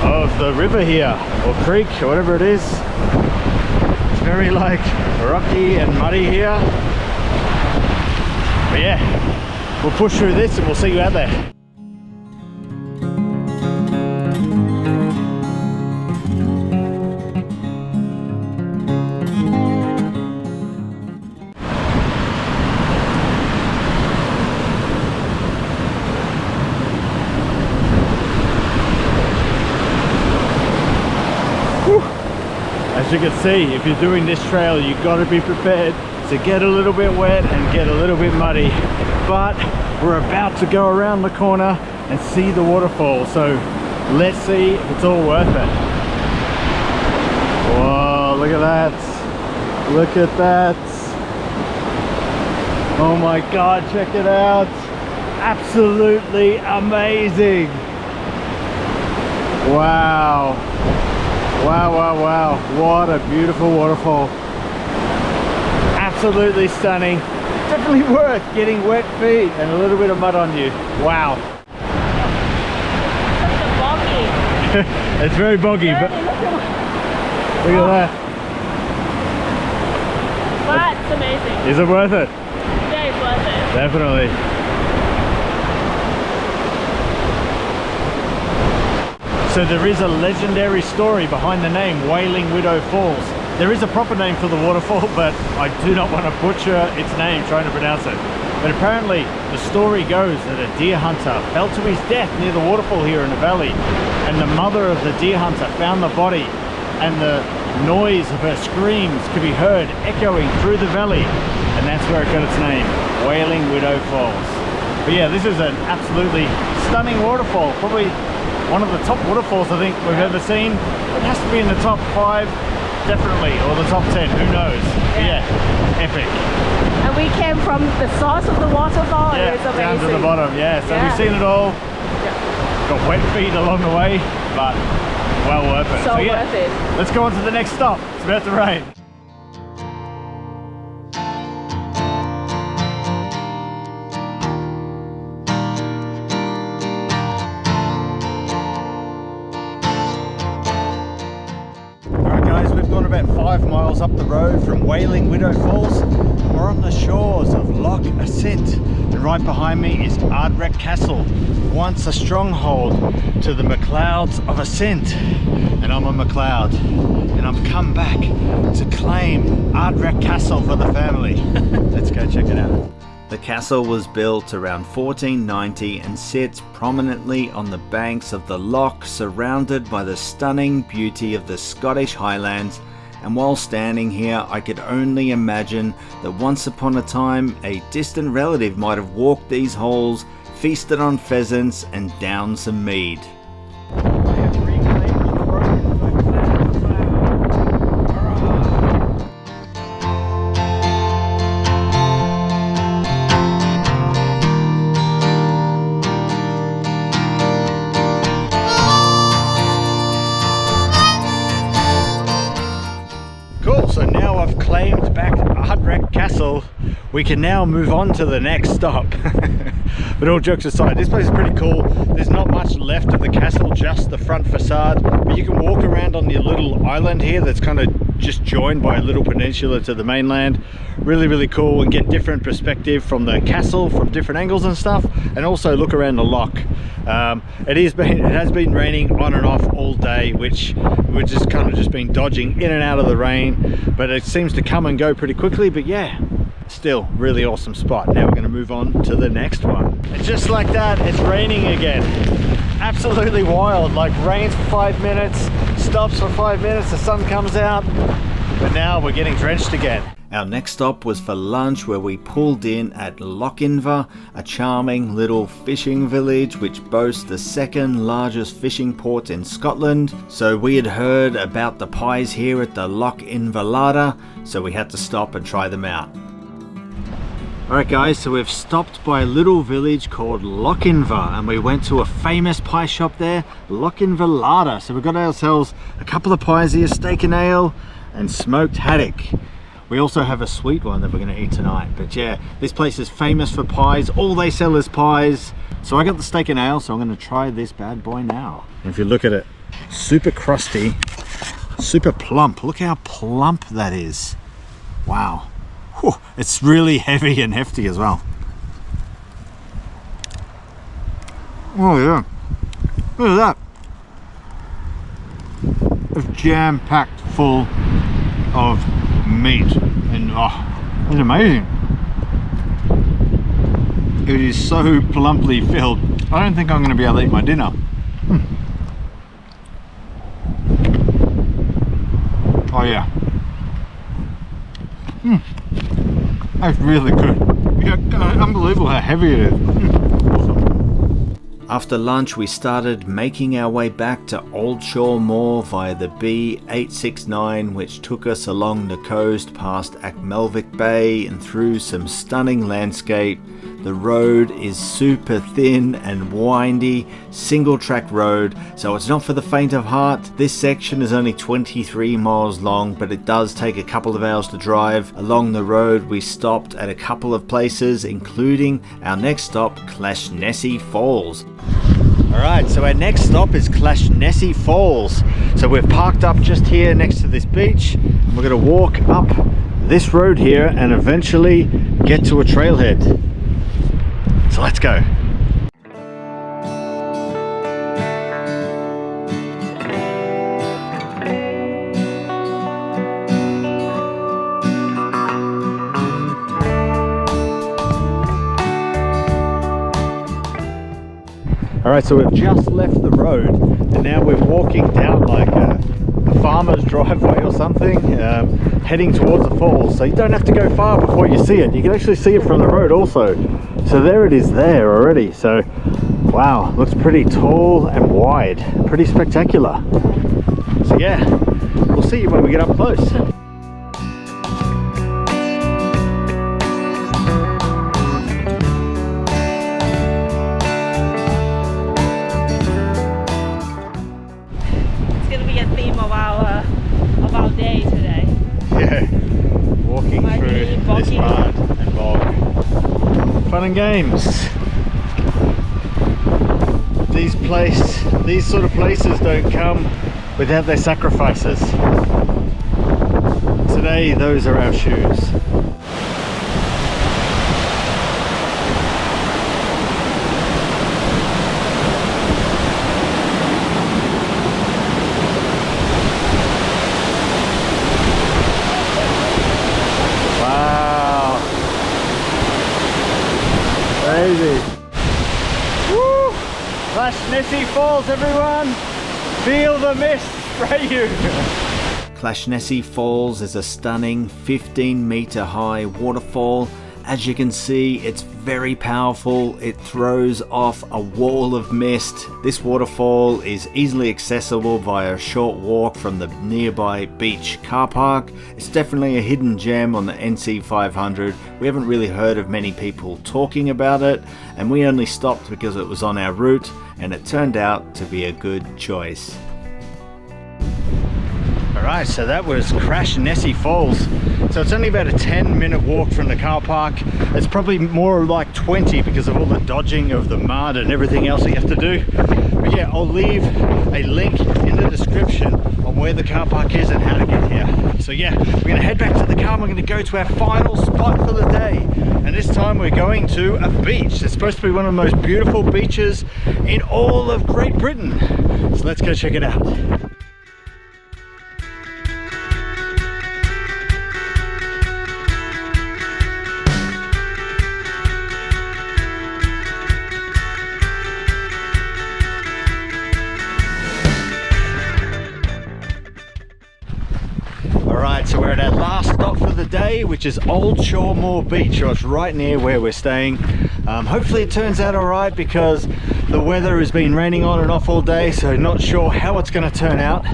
of the river here, or creek, or whatever it is. It's very like rocky and muddy here. But yeah, we'll push through this and we'll see you out there. As you can see, if you're doing this trail, you've got to be prepared to get a little bit wet and get a little bit muddy. But we're about to go around the corner and see the waterfall, so let's see if it's all worth it. Whoa, look at that. Look at that. Oh my god, check it out. Absolutely amazing. Wow. Wow, wow, wow. What a beautiful waterfall. Absolutely stunning. It's a definitely worth getting wet feet and a little bit of mud on you. Wow. It's boggy. It's very boggy, but look at that. But it's amazing. Is it worth it? Yeah, it's worth it. Definitely. So there is a legendary story behind the name Wailing Widow Falls. There is a proper name for the waterfall, but I do not want to butcher its name trying to pronounce it. But apparently the story goes that a deer hunter fell to his death near the waterfall here in the valley, and the mother of the deer hunter found the body, and the noise of her screams could be heard echoing through the valley, and that's where it got its name, Wailing Widow Falls. But yeah, this is an absolutely stunning waterfall, probably one of the top waterfalls I think we've ever seen. It has to be in the top 5, definitely, or the top 10, who knows. Yeah, epic. And we came from the source of the waterfall, and it's amazing. Down to the bottom, yeah. So we've seen it all. Got wet feet along the way, but well worth it. So worth it. Let's go on to the next stop. It's about to rain. About 5 miles up the road from Wailing Widow Falls. We're on the shores of Loch Assynt, and right behind me is Ardrech Castle, once a stronghold to the MacLeods of Assynt. And I'm a MacLeod, and I've come back to claim Ardrech Castle for the family. Let's go check it out. The castle was built around 1490 and sits prominently on the banks of the loch, surrounded by the stunning beauty of the Scottish Highlands. And while standing here, I could only imagine that once upon a time a distant relative might have walked these halls, feasted on pheasants and downed some mead. So now I've claimed back Ardrech Castle, we can now move on to the next stop. But all jokes aside, this place is pretty cool. There's not much left of the castle, just the front facade, but you can walk around on the little island here that's kind of just joined by a little peninsula to the mainland. Really cool, and get different perspective from the castle from different angles and stuff, and also look around the loch. It has been raining on and off all day, which we've just kind of just been dodging in and out of the rain, but it seems to come and go pretty quickly. But yeah, still really awesome spot. Now we're going to move on to the next one, and just like that, it's raining again. Absolutely wild. Like, rains for 5 minutes, stops for 5 minutes, the sun comes out, but now we're getting drenched again. Our next stop was for lunch, where we pulled in at Loch Inver, a charming little fishing village which boasts the second largest fishing port in Scotland. So we had heard about the pies here at the Loch Inver Larder, so we had to stop and try them out. Alright guys, so we've stopped by a little village called Loch Inver, and we went to a famous pie shop there, Loch Inver Larder. So we got ourselves a couple of pies here, steak and ale and smoked haddock. We also have a sweet one that we're going to eat tonight. But yeah, this place is famous for pies. All they sell is pies. So I got the steak and ale, so I'm going to try this bad boy now. And if you look at it, super crusty, super plump. Look how plump that is. Wow. Whew, it's really heavy and hefty as well. Oh yeah. Look at that. It's jam-packed full of meat, and oh, it's amazing. It is so plumply filled. I don't think I'm going to be able to eat my dinner. Oh yeah. That's really good. Yeah, unbelievable how heavy it is. Awesome. After lunch, we started making our way back to Old Shore Moor via the B869, which took us along the coast past Achmelvik Bay and through some stunning landscape The road is super thin and windy, single track road, so it's not for the faint of heart. This section is only 23 miles long, but it does take a couple of hours to drive. Along the road we stopped at a couple of places, including our next stop, Clashnessie Falls. Alright, so our next stop is Clashnessie Falls. So we've parked up just here next to this beach. We're going to walk up this road here and eventually get to a trailhead. So let's go. Alright, so we've just left the road and now we're walking down like a farmer's driveway or something, heading towards the falls. So you don't have to go far before you see it. You can actually see it from the road also. So there it is there already. So wow, looks pretty tall and wide, pretty spectacular. So yeah, we'll see you when we get up close. Day today. Yeah, walking through this mud and bog. Fun and games. These sort of places don't come without their sacrifices. Today, those are our shoes. Crazy. Woo! Clashnessie Falls, everyone! Feel the mist spray you! Clashnessie Falls is a stunning 15-meter high waterfall. As you can see, it's very powerful. It throws off a wall of mist. This waterfall is easily accessible via a short walk from the nearby beach car park. It's definitely a hidden gem on the NC500. We haven't really heard of many people talking about it, and we only stopped because it was on our route, and it turned out to be a good choice. Alright, so that was Clashnessie Falls. So it's only about a 10-minute walk from the car park. It's probably more like 20 because of all the dodging of the mud and everything else that you have to do. But yeah, I'll leave a link in the description on where the car park is and how to get here. So yeah, we're going to head back to the car and we're going to go to our final spot for the day. And this time we're going to a beach. It's supposed to be one of the most beautiful beaches in all of Great Britain. So let's go check it out. Alright, so we're at our last stop for the day, which is Old Shawmore Beach. So it's right near where we're staying. Hopefully it turns out alright because the weather has been raining on and off all day, so not sure how it's going to turn out.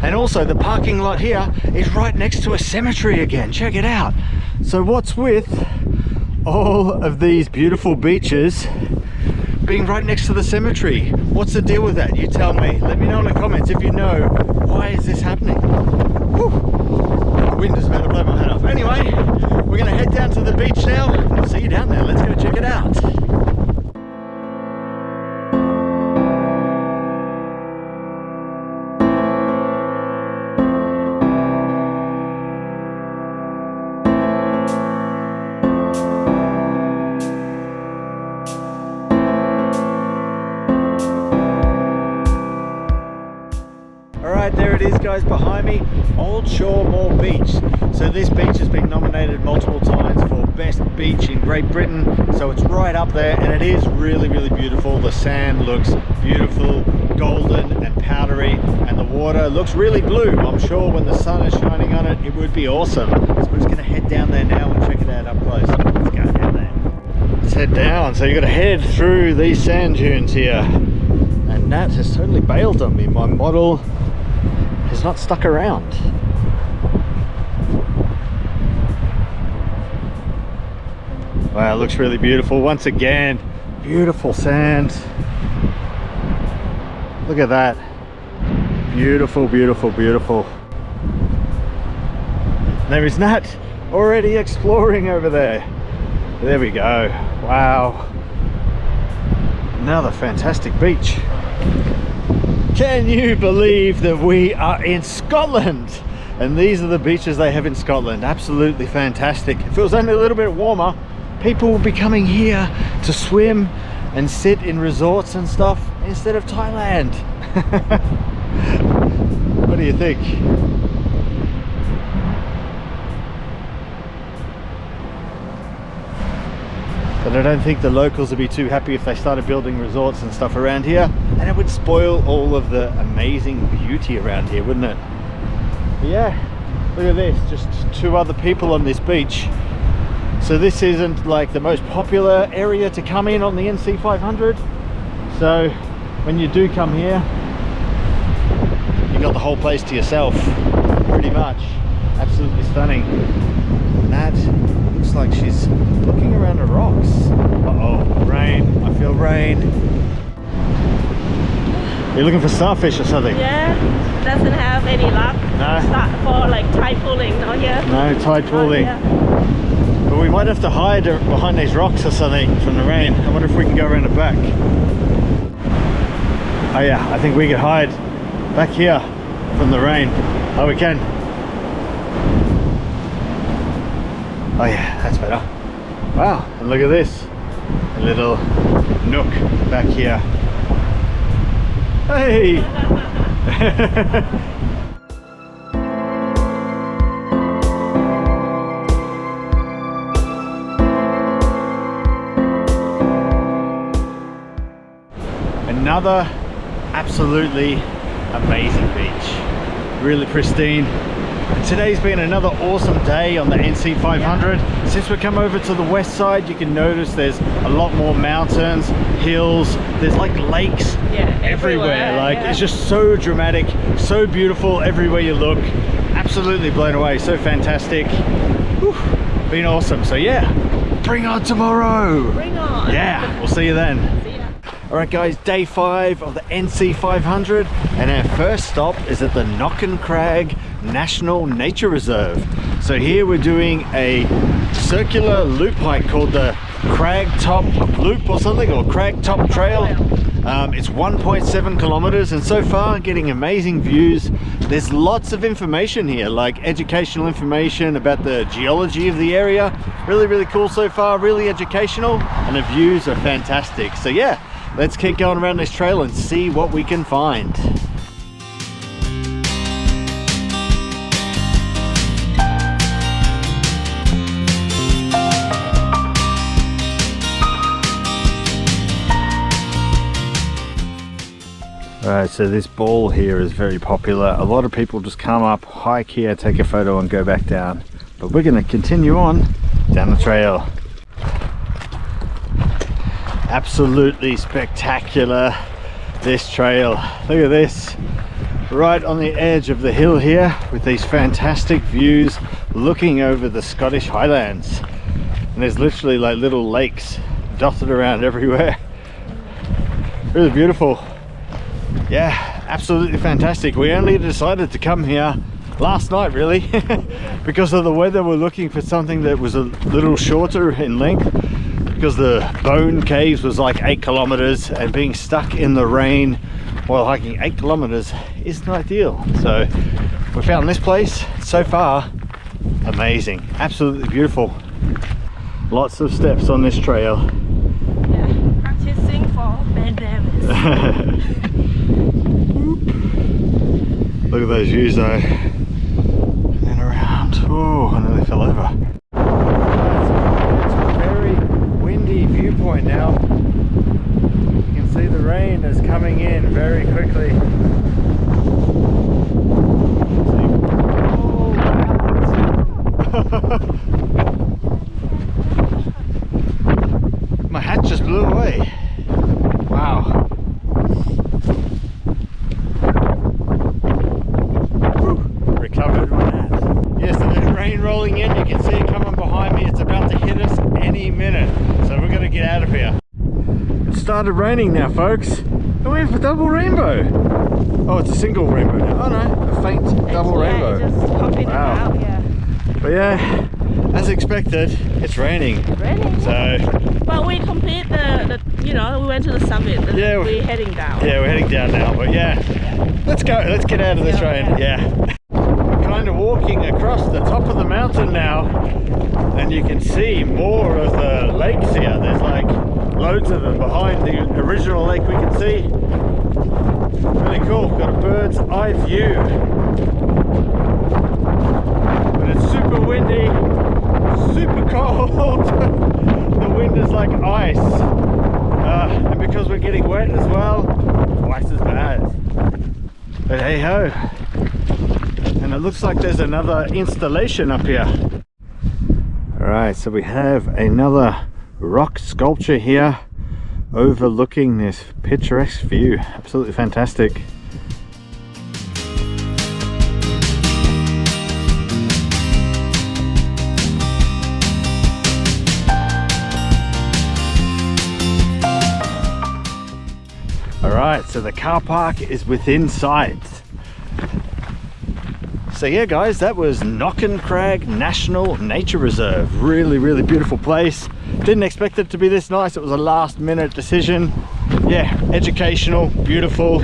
And also the parking lot here is right next to a cemetery again. Check it out. So what's with all of these beautiful beaches being right next to the cemetery? What's the deal with that? You tell me. Let me know in the comments if you know why is this happening. Whew. The wind is about to blow my head off. Anyway, we're going to head down to the beach now. I'll see you down there. Let's go check it out. Alright, there it is guys behind me, Old Shawmore Beach. So this beach has been nominated multiple times for best beach in Great Britain, so it's right up there and it is really beautiful. The sand looks beautiful, golden and powdery, and the water looks really blue. I'm sure when the sun is shining on it, it would be awesome. So we're just going to head down there now and check it out up close. Let's go down there. Let's head down. So you've got to head through these sand dunes here, and that has totally bailed on me. My model has not stuck around. Wow, it looks really beautiful. Once again, beautiful sand. Look at that. Beautiful, beautiful, beautiful. There is Nat already exploring over there. There we go. Wow. Another fantastic beach. Can you believe that we are in Scotland? And these are the beaches they have in Scotland. Absolutely fantastic. If it was only a little bit warmer, people will be coming here to swim and sit in resorts and stuff instead of Thailand. What do you think? But I don't think the locals would be too happy if they started building resorts and stuff around here, and it would spoil all of the amazing beauty around here, wouldn't it? But yeah, look at this, just two other people on this beach. So this isn't like the most popular area to come in on the NC500. So when you do come here, you got the whole place to yourself, pretty much. Absolutely stunning. And that looks like she's looking around the rocks. Uh-oh, rain. I feel rain. You're looking for starfish or something? Yeah, doesn't have any luck. No. For like tide pooling, not here. No, tide pooling. But we might have to hide behind these rocks or something from the rain. I wonder if we can go around the back. Oh yeah, I think we could hide back here from the rain. Oh, we can. Oh yeah, that's better. Wow, and look at this. A little nook back here. Hey! Another absolutely amazing beach. Really pristine. And today's been another awesome day on the NC500. Since we come over to the west side, you can notice there's a lot more mountains, hills, there's like lakes everywhere. Like it's just so dramatic, so beautiful everywhere you look. Absolutely blown away, so fantastic. Whew, been awesome. So yeah, bring on tomorrow. Bring on. Yeah, we'll see you then. Alright guys, day 5 of the NC500, and our first stop is at the Knocken Crag National Nature Reserve. So here we're doing a circular loop hike called the Crag Top Loop or something, or Crag Top Trail. It's 1.7 kilometers, and so far getting amazing views. There's lots of information here, like educational information about the geology of the area. Really, really cool so far, really educational, and the views are fantastic. So yeah, let's keep going around this trail and see what we can find. Alright, so this ball here is very popular. A lot of people just come up, hike here, take a photo and go back down. But we're going to continue on down the trail. Absolutely spectacular, this trail. Look at this, right on the edge of the hill here with these fantastic views looking over the Scottish Highlands. And there's literally like little lakes dotted around everywhere. Really beautiful. Yeah, absolutely fantastic. We only decided to come here last night really because of the weather. We're looking for something that was a little shorter in length, because the Bone Caves was like 8 kilometers, and being stuck in the rain while hiking 8 kilometers isn't ideal. So we found this place. So far, amazing, absolutely beautiful. Lots of steps on this trail. Yeah, practicing for Ben Nevis. Look at those views though. And around. Oh, I nearly fell over. Viewpoint now. You can see the rain is coming in very quickly. My hat just blew away. Wow. Recovered my hat. Yes, so there's rain rolling in. You can see it coming behind me. It's about to hit us any minute. started raining now, folks. And we have a double rainbow. Oh, it's a single rainbow now. Oh no, a faint double rainbow. It's just popping out, yeah. But yeah, as expected, it's raining. It's raining. So, but we complete the you know, we went to the summit. Yeah, we're heading down. Yeah, we're heading down now. But yeah, let's go. Let's get out of this rain. Yeah. Kind of walking across the top of the mountain now, and you can see more of the lakes here. There's like loads of them behind the original lake we can see. Really cool. Got a bird's eye view. But it's super windy, super cold. The wind is like ice. And because we're getting wet as well, twice as bad. But hey ho. And it looks like there's another installation up here. Alright, so we have another rock sculpture here overlooking this picturesque view. Absolutely fantastic. Alright, so the car park is within sight. So yeah guys, that was Knockencrag National Nature Reserve. Really beautiful place. Didn't expect it to be this nice. It was a last minute decision. Yeah, educational, beautiful,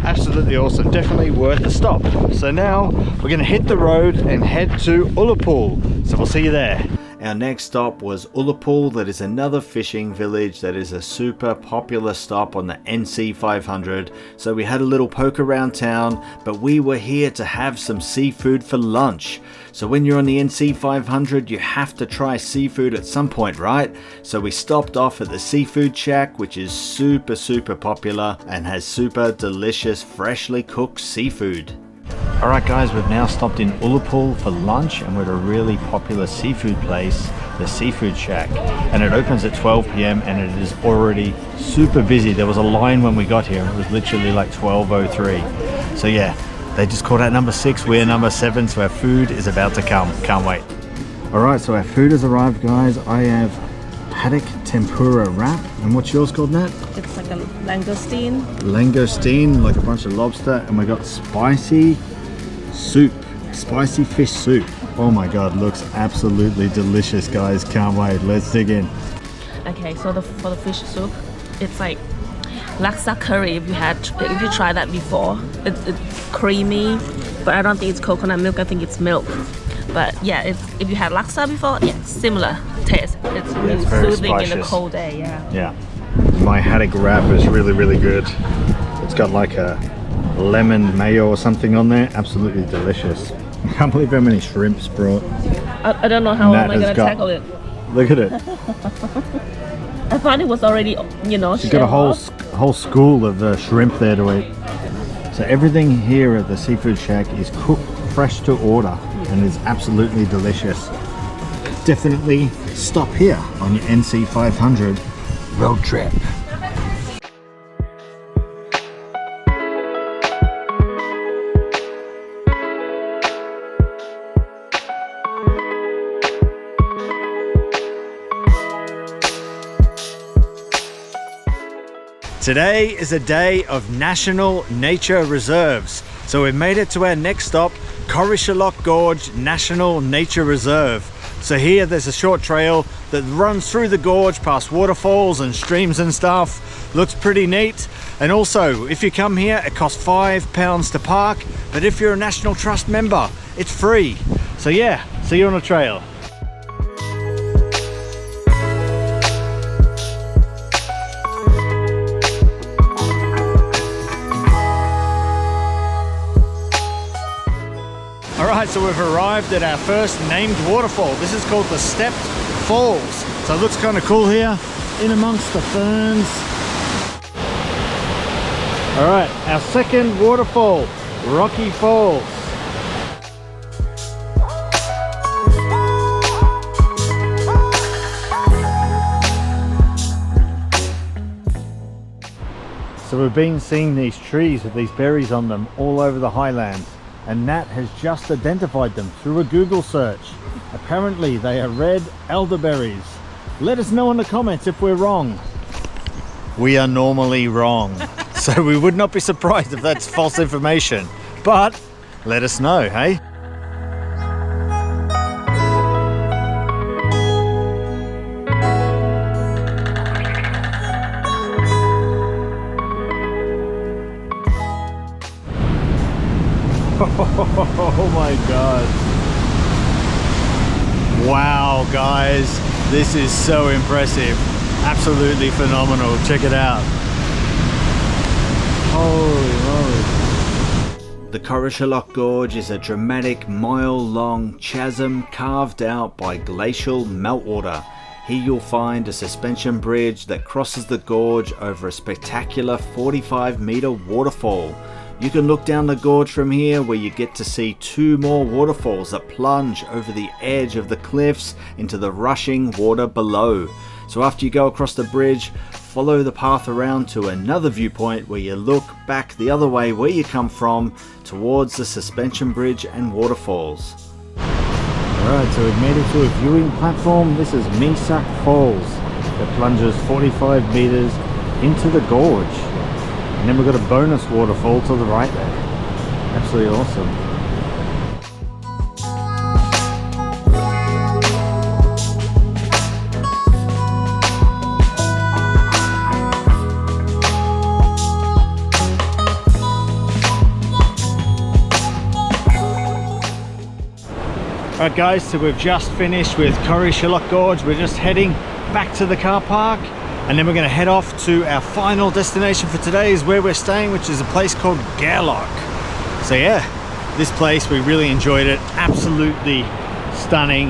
absolutely awesome. Definitely worth a stop. So now we're gonna hit the road and head to Ullapool. So we'll see you there. Our next stop was Ullapool. That is another fishing village that is a super popular stop on the NC500. So we had a little poke around town, but we were here to have some seafood for lunch. So when you're on the NC500, you have to try seafood at some point, right? So we stopped off at the Seafood Shack, which is super popular and has super delicious freshly cooked seafood. Alright guys, we've now stopped in Ullapool for lunch and we're at a really popular seafood place, the Seafood Shack. And it opens at 12 PM and it is already super busy. There was a line when we got here. It was literally like 12:03. So yeah, they just called out number 6, we're number 7, so our food is about to come. Can't wait. Alright, so our food has arrived guys. I have haddock tempura wrap. And what's yours called, Nat? It's like a langoustine. Langoustine, like a bunch of lobster. And we got spicy soup, spicy fish soup. Oh my god, looks absolutely delicious guys. Can't wait. Let's dig in. Okay, so for the fish soup, it's like laksa curry. If you tried that before, it's creamy, but I don't think it's coconut milk. I think it's milk. But yeah, if you had laksa before, yeah, similar taste. It's really soothing in a cold day. Yeah. My haddock wrap is really good. It's got like a lemon mayo or something on there. Absolutely delicious. I can't believe how many shrimps brought. I don't know how am I gonna tackle it. Look at it. I thought it was already, you know, she's got a whole school of shrimp there to eat. So everything here at the Seafood Shack is cooked fresh to order and is absolutely delicious. Definitely stop here on your NC500 road trip. Today is a day of National Nature Reserves. So we've made it to our next stop, Corrishalloch Gorge National Nature Reserve. So here there's a short trail that runs through the gorge past waterfalls and streams and stuff. Looks pretty neat. And also, if you come here, it costs £5 to park. But if you're a National Trust member, it's free. So yeah, see you on the trail. Alright, so we've arrived at our first named waterfall. This is called the Stepped Falls. So it looks kind of cool here, in amongst the ferns. Alright, our second waterfall, Rocky Falls. So we've been seeing these trees with these berries on them all over the highlands. And Nat has just identified them through a Google search. Apparently they are red elderberries. Let us know in the comments if we're wrong. we are normally wrong. So we would not be surprised if that's false information. But let us know, hey? Oh my god. Wow, guys, this is so impressive. Absolutely phenomenal. Check it out. Holy moly. The Corishalloch Gorge is a dramatic mile-long chasm carved out by glacial meltwater. Here you'll find a suspension bridge that crosses the gorge over a spectacular 45-meter waterfall. You can look down the gorge from here, where you get to see two more waterfalls that plunge over the edge of the cliffs into the rushing water below. So after you go across the bridge, follow the path around to another viewpoint where you look back the other way where you come from towards the suspension bridge and waterfalls. Alright, so we've made it to a viewing platform. This is Meesuck Falls that plunges 45 meters into the gorge. And then we've got a bonus waterfall to the right there. Absolutely awesome. Alright guys, so we've just finished with Corishalloch Gorge. We're just heading back to the car park. And then we're going to head off to our final destination for today, is where we're staying, which is a place called Gairloch. So yeah, this place, we really enjoyed it. Absolutely stunning.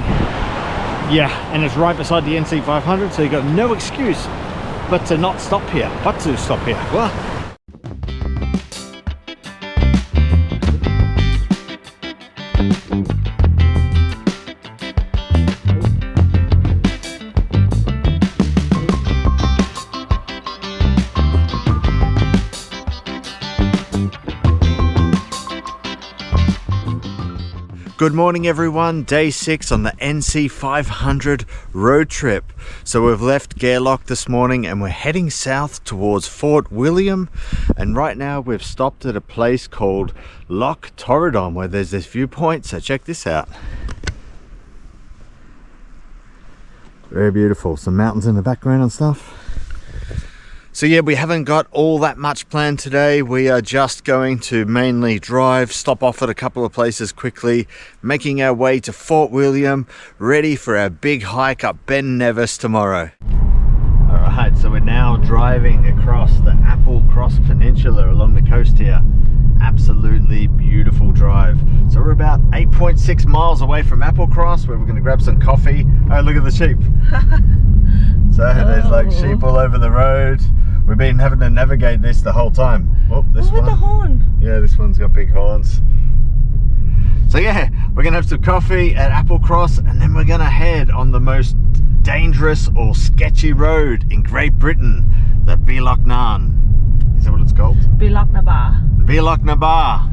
Yeah, and it's right beside the NC500, so you've got no excuse but to not stop here, Well, good morning everyone, day 6 on the NC500 road trip. So we've left Gairloch this morning and we're heading south towards Fort William, and right now we've stopped at a place called Loch Torridon where there's this viewpoint, so check this out. Very beautiful, some mountains in the background and stuff. So yeah, we haven't got all that much planned today. We are just going to mainly drive, stop off at a couple of places quickly, making our way to Fort William, ready for our big hike up Ben Nevis tomorrow. Alright, so we're now driving across the Applecross Peninsula along the coast here. Absolutely beautiful drive. So we're about 8.6 miles away from Applecross, where we're going to grab some coffee. Oh, look at the sheep. So there's like sheep all over the road. We've been having to navigate this the whole time. Oh, this one. With the horn. Yeah, this one's got big horns. So yeah, we're gonna have some coffee at Applecross, and then we're gonna head on the most dangerous or sketchy road in Great Britain, the Bealach Nan. Is that what it's called? Bealach na Bar. Bealach na Bar.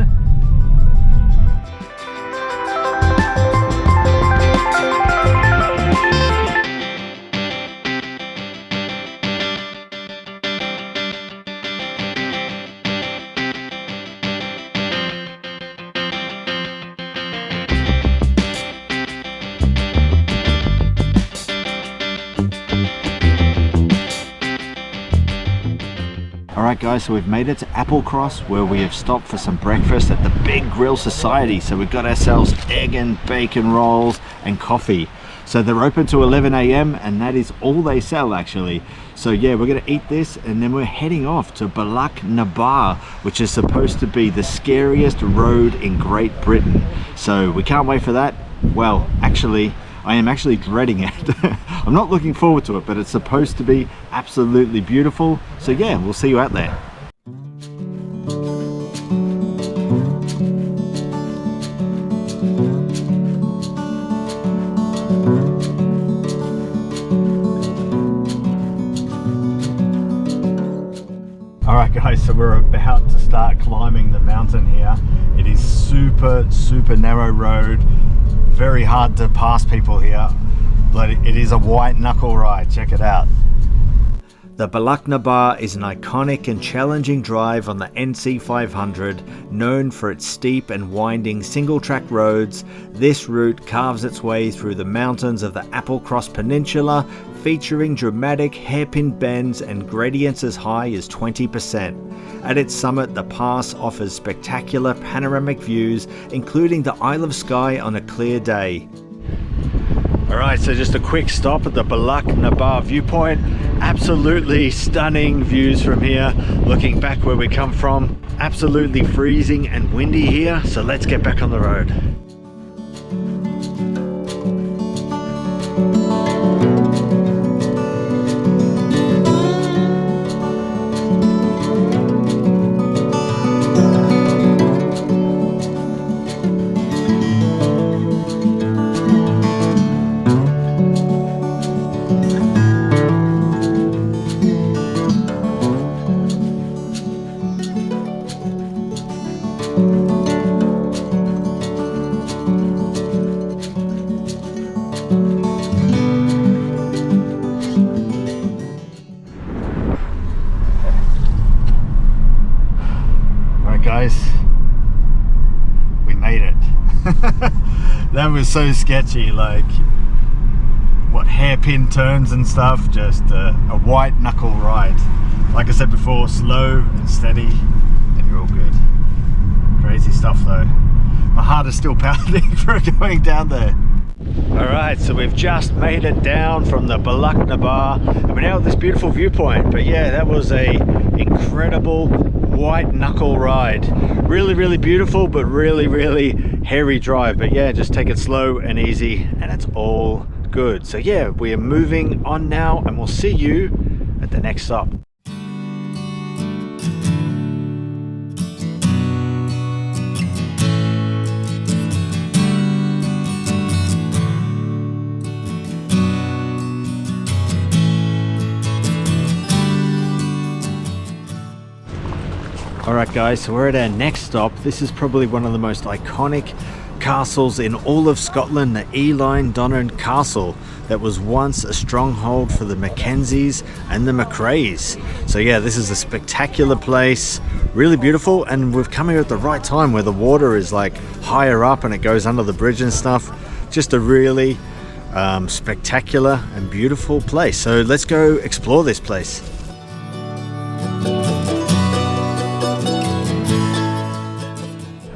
Alright guys, so we've made it to Applecross, where we have stopped for some breakfast at the Big Grill Society. So we've got ourselves egg and bacon rolls and coffee. So they're open to 11 AM and that is all they sell actually. So yeah, we're going to eat this and then we're heading off to Bealach na Bar, which is supposed to be the scariest road in Great Britain. So we can't wait for that. Well, actually, I am actually dreading it. I'm not looking forward to it, but it's supposed to be absolutely beautiful. So yeah, we'll see you out there. Alright guys, so we're about to start climbing the mountain here. It is super narrow road. Very hard to pass people here, but it is a white knuckle ride. Check it out. The Bar is an iconic and challenging drive on the NC500, known for its steep and winding single-track roads. This route carves its way through the mountains of the Applecross Peninsula, featuring dramatic hairpin bends and gradients as high as 20%. At its summit, the pass offers spectacular panoramic views, including the Isle of Skye on a clear day. Alright, so just a quick stop at the Bar viewpoint. Absolutely stunning views from here, looking back where we come from. Absolutely freezing and windy here, so let's get back on the road. Guys, we made it. That was so sketchy, like what hairpin turns and stuff, just a white knuckle ride. Like I said before, slow and steady and you're all good. Crazy stuff though. My heart is still pounding for going down there. Alright, so we've just made it down from the Bar and we're now at this beautiful viewpoint. But yeah, that was a incredible white knuckle ride. Really beautiful, but really hairy drive. But yeah, just take it slow and easy and it's all good. So yeah, we are moving on now and we'll see you at the next stop. Alright guys, so we're at our next stop. This is probably one of the most iconic castles in all of Scotland, the Eilean Donnan Castle, that was once a stronghold for the Mackenzies and the McRaes. So yeah, this is a spectacular place, really beautiful, and we've come here at the right time where the water is like higher up and it goes under the bridge and stuff. Just a really spectacular and beautiful place. So let's go explore this place.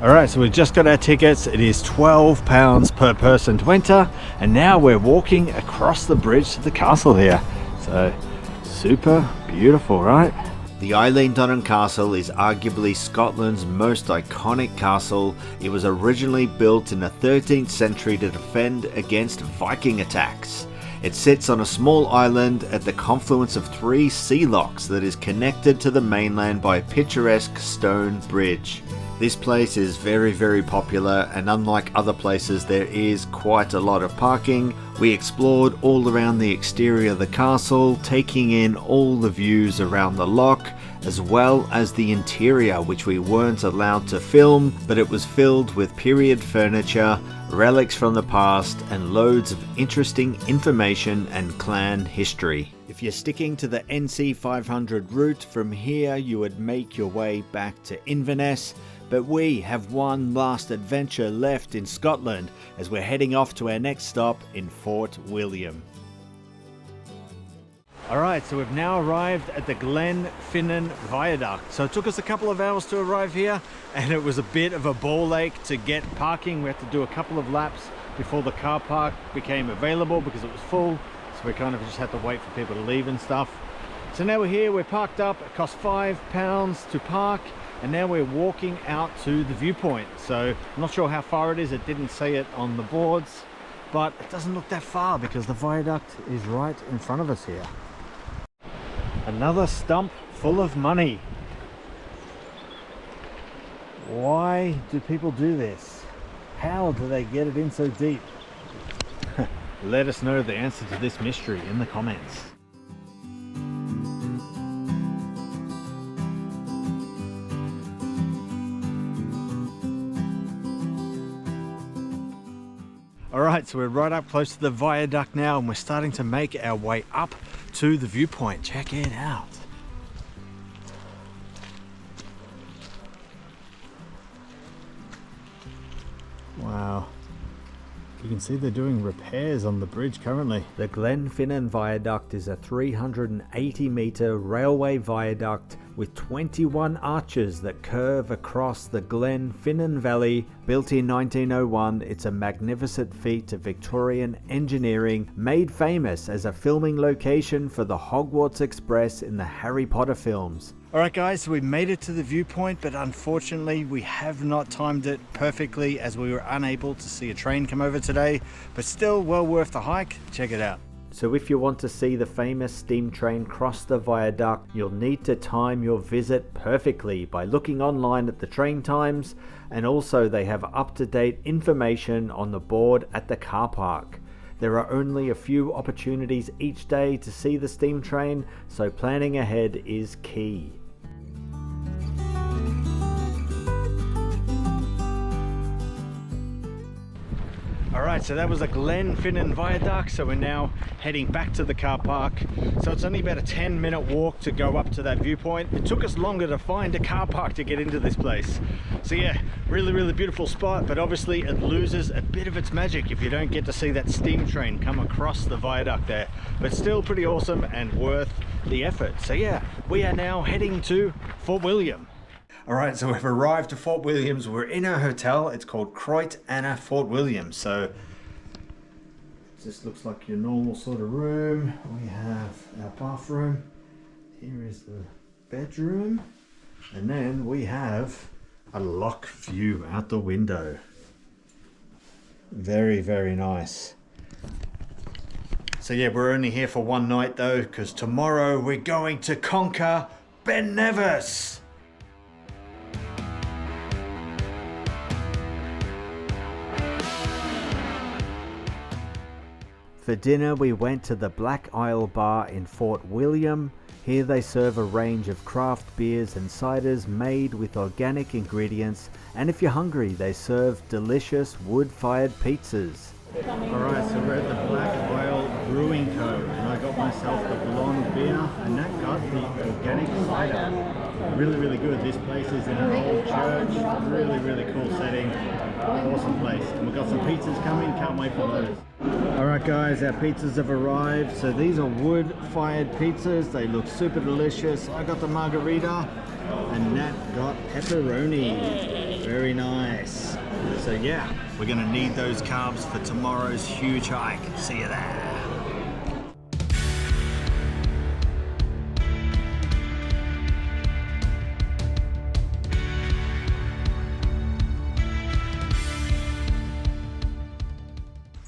Alright, so we've just got our tickets. It is £12 per person to enter, and now we're walking across the bridge to the castle here. So, super beautiful, right? The Eilean Donnan Castle is arguably Scotland's most iconic castle. It was originally built in the 13th century to defend against Viking attacks. It sits on a small island at the confluence of 3 sea locks that is connected to the mainland by a picturesque stone bridge. This place is very popular, and unlike other places, there is quite a lot of parking. We explored all around the exterior of the castle, taking in all the views around the lock, as well as the interior, which we weren't allowed to film, but it was filled with period furniture, relics from the past, and loads of interesting information and clan history. If you're sticking to the NC500 route, from here you would make your way back to Inverness, but we have one last adventure left in Scotland as we're heading off to our next stop in Fort William. Alright, so we've now arrived at the Glenfinnan Viaduct. So it took us a couple of hours to arrive here, and it was a bit of a ball ache to get parking. We had to do a couple of laps before the car park became available because it was full. So we kind of just had to wait for people to leave and stuff. So now we're here, we're parked up. It cost £5 to park, and now we're walking out to the viewpoint. So I'm not sure how far it is, it didn't say it on the boards, but it doesn't look that far because the viaduct is right in front of us here. Another stump full of money. Why do people do this? How do they get it in so deep? Let us know the answer to this mystery in the comments. Alright, so we're right up close to the viaduct now, and we're starting to make our way up to the viewpoint. Check it out. Wow. You can see they're doing repairs on the bridge currently. The Glenfinnan Viaduct is a 380 metre railway viaduct with 21 arches that curve across the Glenfinnan Valley. Built in 1901, it's a magnificent feat of Victorian engineering, made famous as a filming location for the Hogwarts Express in the Harry Potter films. Alright guys, so we made it to the viewpoint, but unfortunately we have not timed it perfectly as we were unable to see a train come over today, but still well worth the hike. Check it out. So if you want to see the famous steam train cross the viaduct, you'll need to time your visit perfectly by looking online at the train times, and also they have up-to-date information on the board at the car park. There are only a few opportunities each day to see the steam train, so planning ahead is key. Alright, so that was the Glenfinnan Viaduct, so we're now heading back to the car park. So it's only about a 10-minute walk to go up to that viewpoint. It took us longer to find a car park to get into this place. So yeah, really beautiful spot, but obviously it loses a bit of its magic if you don't get to see that steam train come across the viaduct there. But still pretty awesome and worth the effort. So yeah, we are now heading to Fort William. Alright, so we've arrived to Fort Williams. We're in a hotel. It's called Croit Anna Fort William. So this looks like your normal sort of room. We have our bathroom. Here is the bedroom. And then we have a lock view out the window. Very nice. So yeah, we're only here for one night though, because tomorrow we're going to conquer Ben Nevis. For dinner we went to the Black Isle Bar in Fort William. Here they serve a range of craft beers and ciders made with organic ingredients, and if you're hungry they serve delicious wood-fired pizzas. Alright, so we're at the Black Isle Brewing Co. and I got myself the blonde beer and that got the organic cider. Really good. This place is in an old church. Really cool setting. Awesome place. And we've got some pizzas coming. Can't wait for those. Alright guys, our pizzas have arrived. So these are wood-fired pizzas. They look super delicious. I got the margarita and Nat got pepperoni. Very nice. So yeah, we're going to need those carbs for tomorrow's huge hike. See you there.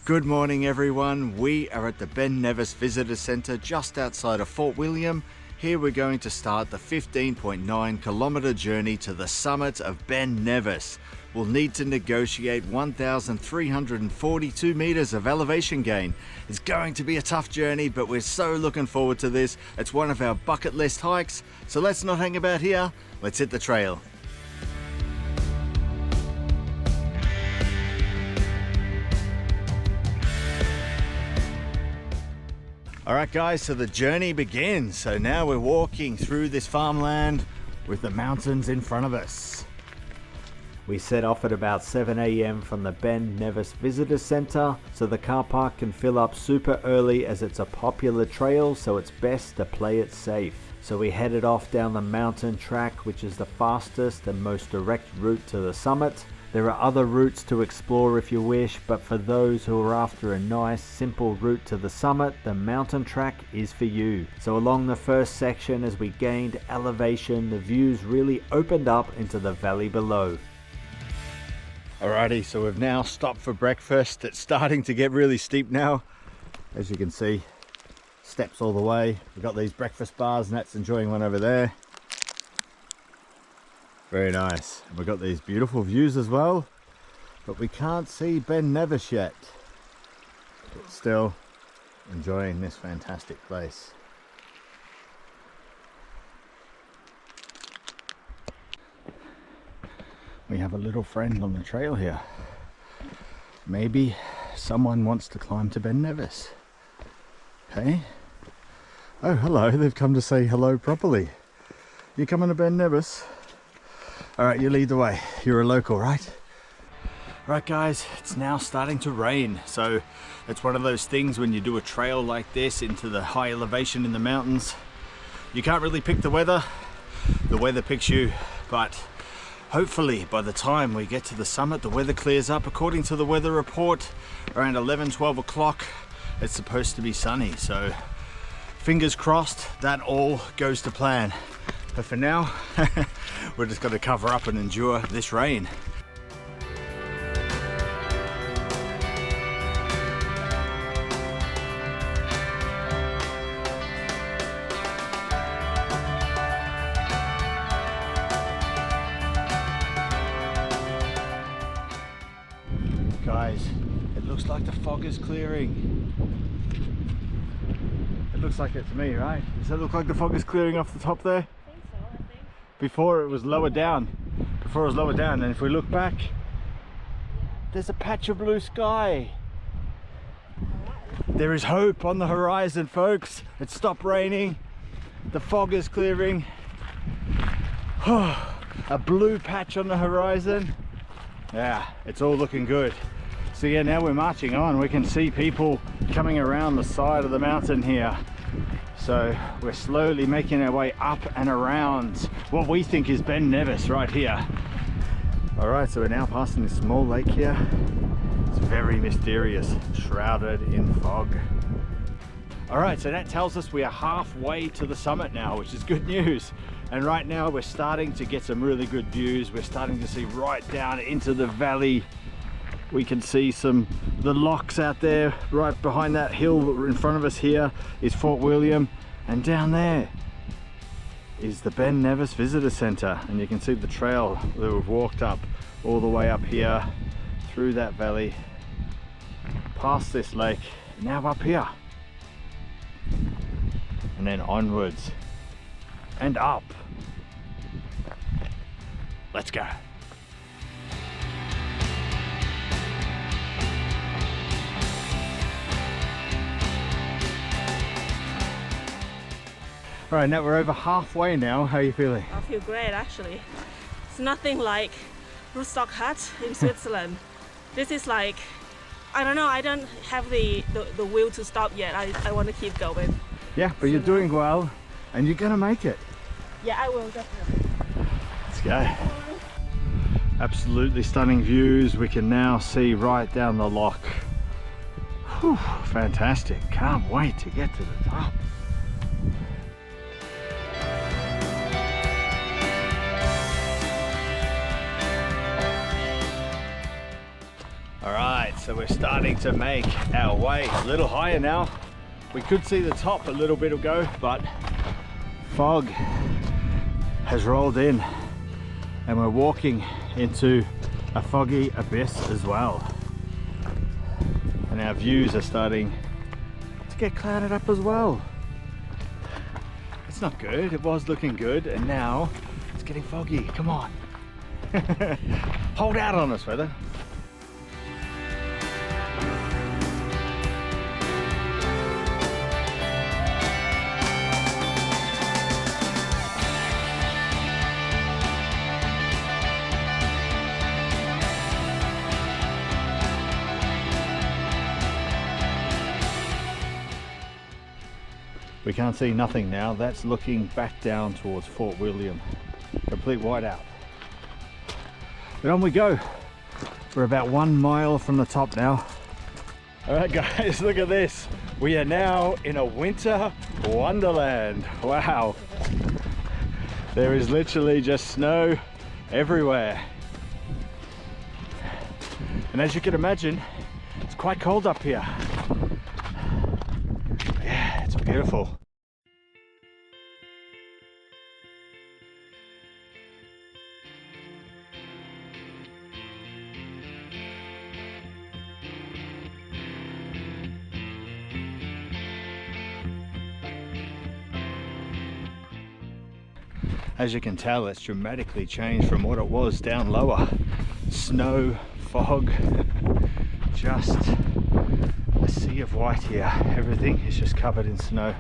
Good morning everyone, we are at the Ben Nevis Visitor Centre just outside of Fort William. Here we're going to start the 15.9 kilometre journey to the summit of Ben Nevis. We'll need to negotiate 1,342 metres of elevation gain. It's going to be a tough journey, but we're so looking forward to this. It's one of our bucket list hikes, so let's not hang about here, let's hit the trail. Alright guys, so the journey begins. So now we're walking through this farmland with the mountains in front of us. We set off at about 7 AM from the Ben Nevis Visitor Centre, so the car park can fill up super early as it's a popular trail, so it's best to play it safe. So we headed off down the mountain track, which is the fastest and most direct route to the summit. There are other routes to explore if you wish, but for those who are after a nice simple route to the summit, the mountain track is for you. So along the first section, as we gained elevation, the views really opened up into the valley below. Alrighty, so we've now stopped for breakfast. It's starting to get really steep now. As you can see, steps all the way. We've got these breakfast bars, Nat's enjoying one over there. Very nice. We've got these beautiful views as well, but we can't see Ben Nevis yet. But still enjoying this fantastic place. We have a little friend on the trail here. Maybe someone wants to climb to Ben Nevis. Okay, Oh, hello. They've come to say hello properly. You coming to Ben Nevis? All right, you lead the way. You're a local, right? Right, guys, it's now starting to rain. So it's one of those things when you do a trail like this into the high elevation in the mountains, you can't really pick the weather. The weather picks you, but hopefully by the time we get to the summit, the weather clears up. According to the weather report, around 11, 12 o'clock, it's supposed to be sunny. So fingers crossed that all goes to plan. But for now, we're just going to cover up and endure this rain. Guys, it looks like the fog is clearing. It looks like it to me, right? Does that look like the fog is clearing off the top there? I think so, I think. Before it was lower down. And if we look back, there's a patch of blue sky. There is hope on the horizon, folks. It stopped raining. The fog is clearing. A blue patch on the horizon. Yeah, it's all looking good. So yeah, now we're marching on. We can see people coming around the side of the mountain here. So we're slowly making our way up and around what we think is Ben Nevis right here. All right, so we're now passing this small lake here. It's very mysterious, shrouded in fog. All right, so that tells us we are halfway to the summit now, which is good news. And right now we're starting to get some really good views. We're starting to see right down into the valley. We can see the locks out there. Right behind that hill in front of us here is Fort William, and down there is the Ben Nevis Visitor Centre, and you can see the trail that we've walked up all the way up here through that valley, past this lake, now up here, and then onwards and up. Let's go. All right, now we're over halfway now. How are you feeling? I feel great, actually. It's nothing like Rootstock Hut in Switzerland. This is like, I don't know, I don't have the will to stop yet. I want to keep going. Yeah, but you're doing well and you're gonna make it. Yeah, I will, definitely. Let's go. Absolutely stunning views. We can now see right down the loch. Whew, fantastic. Can't wait to get to the top. All right, so we're starting to make our way a little higher now. We could see the top a little bit ago, but fog has rolled in and we're walking into a foggy abyss as well. And our views are starting to get clouded up as well. It's not good. It was looking good and now it's getting foggy. Come on. Hold out on us, weather. We can't see nothing now. That's looking back down towards Fort William. Complete whiteout. But on we go. We're about 1 mile from the top now. All right, guys, look at this. We are now in a winter wonderland. Wow. There is literally just snow everywhere. And as you can imagine, it's quite cold up here. Yeah, it's beautiful. As you can tell, it's dramatically changed from what it was down lower. Snow, fog, just a sea of white here. Everything is just covered in snow.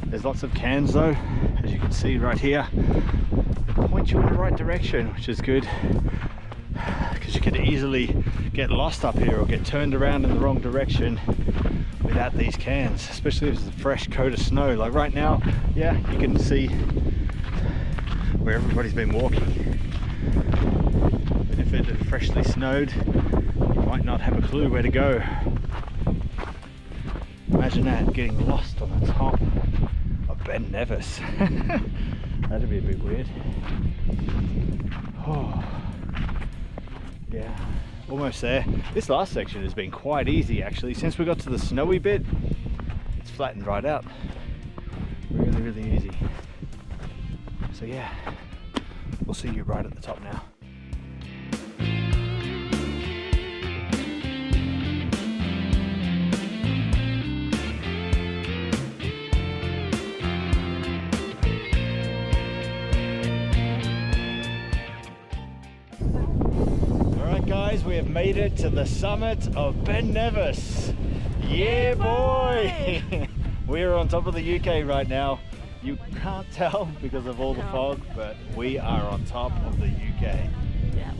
There's lots of cans though, as you can see right here. They point you in the right direction, which is good, because you could easily get lost up here or get turned around in the wrong direction without these cans, especially if it's a fresh coat of snow. Like right now, yeah, you can see where everybody's been walking. But if it had freshly snowed, you might not have a clue where to go. Imagine that, getting lost on the top of Ben Nevis. That'd be a bit weird. Oh, yeah, almost there. This last section has been quite easy actually. Since we got to the snowy bit, it's flattened right out. Really, really easy. So yeah, we'll see you right at the top now. Guys, we have made it to the summit of Ben Nevis. Yeah, boy! We're on top of the UK right now. You can't tell because of all the fog, but we are on top of the UK.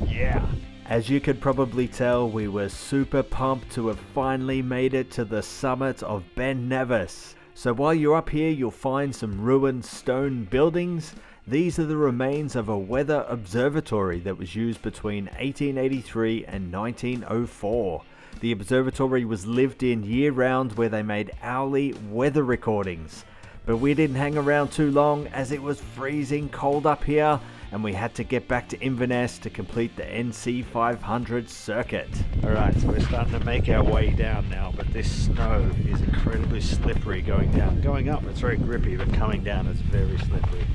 Yeah. As you could probably tell, we were super pumped to have finally made it to the summit of Ben Nevis. So while you're up here, you'll find some ruined stone buildings. These are the remains of a weather observatory that was used between 1883 and 1904. The observatory was lived in year-round, where they made hourly weather recordings. But we didn't hang around too long as it was freezing cold up here, and we had to get back to Inverness to complete the NC500 circuit. Alright, so we're starting to make our way down now, but this snow is incredibly slippery going down. Going up it's very grippy, but coming down it's very slippery.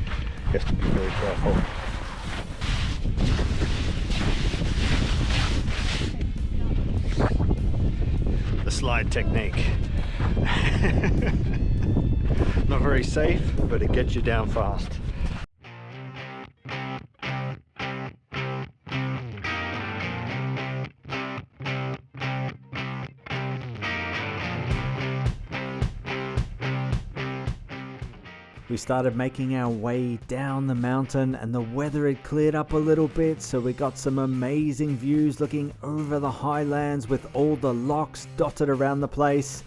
You have to be very careful. The slide technique. Not very safe, but it gets you down fast. We started making our way down the mountain and the weather had cleared up a little bit, so we got some amazing views looking over the highlands with all the lochs dotted around the place.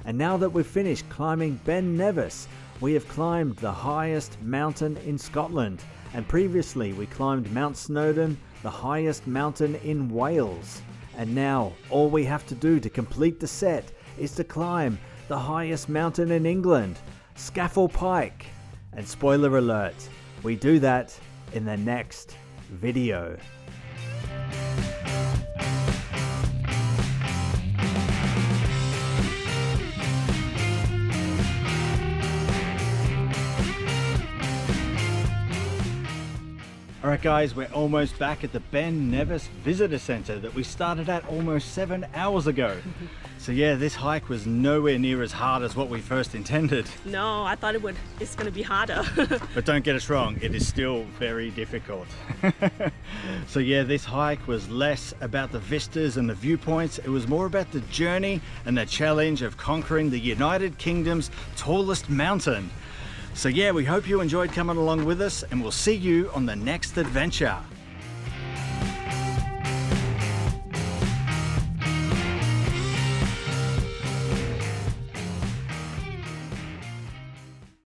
And now that we've finished climbing Ben Nevis, we have climbed the highest mountain in Scotland, and previously we climbed Mount Snowdon, the highest mountain in Wales. And now all we have to do to complete the set is to climb the highest mountain in England, Scafell Pike. And spoiler alert, we do that in the next video. Alright guys, we're almost back at the Ben Nevis Visitor Centre that we started at almost 7 hours ago. So yeah, this hike was nowhere near as hard as what we first intended. No, I thought it's going to be harder. But don't get us wrong, it is still very difficult. So yeah, this hike was less about the vistas and the viewpoints. It was more about the journey and the challenge of conquering the United Kingdom's tallest mountain. So yeah, we hope you enjoyed coming along with us, and we'll see you on the next adventure.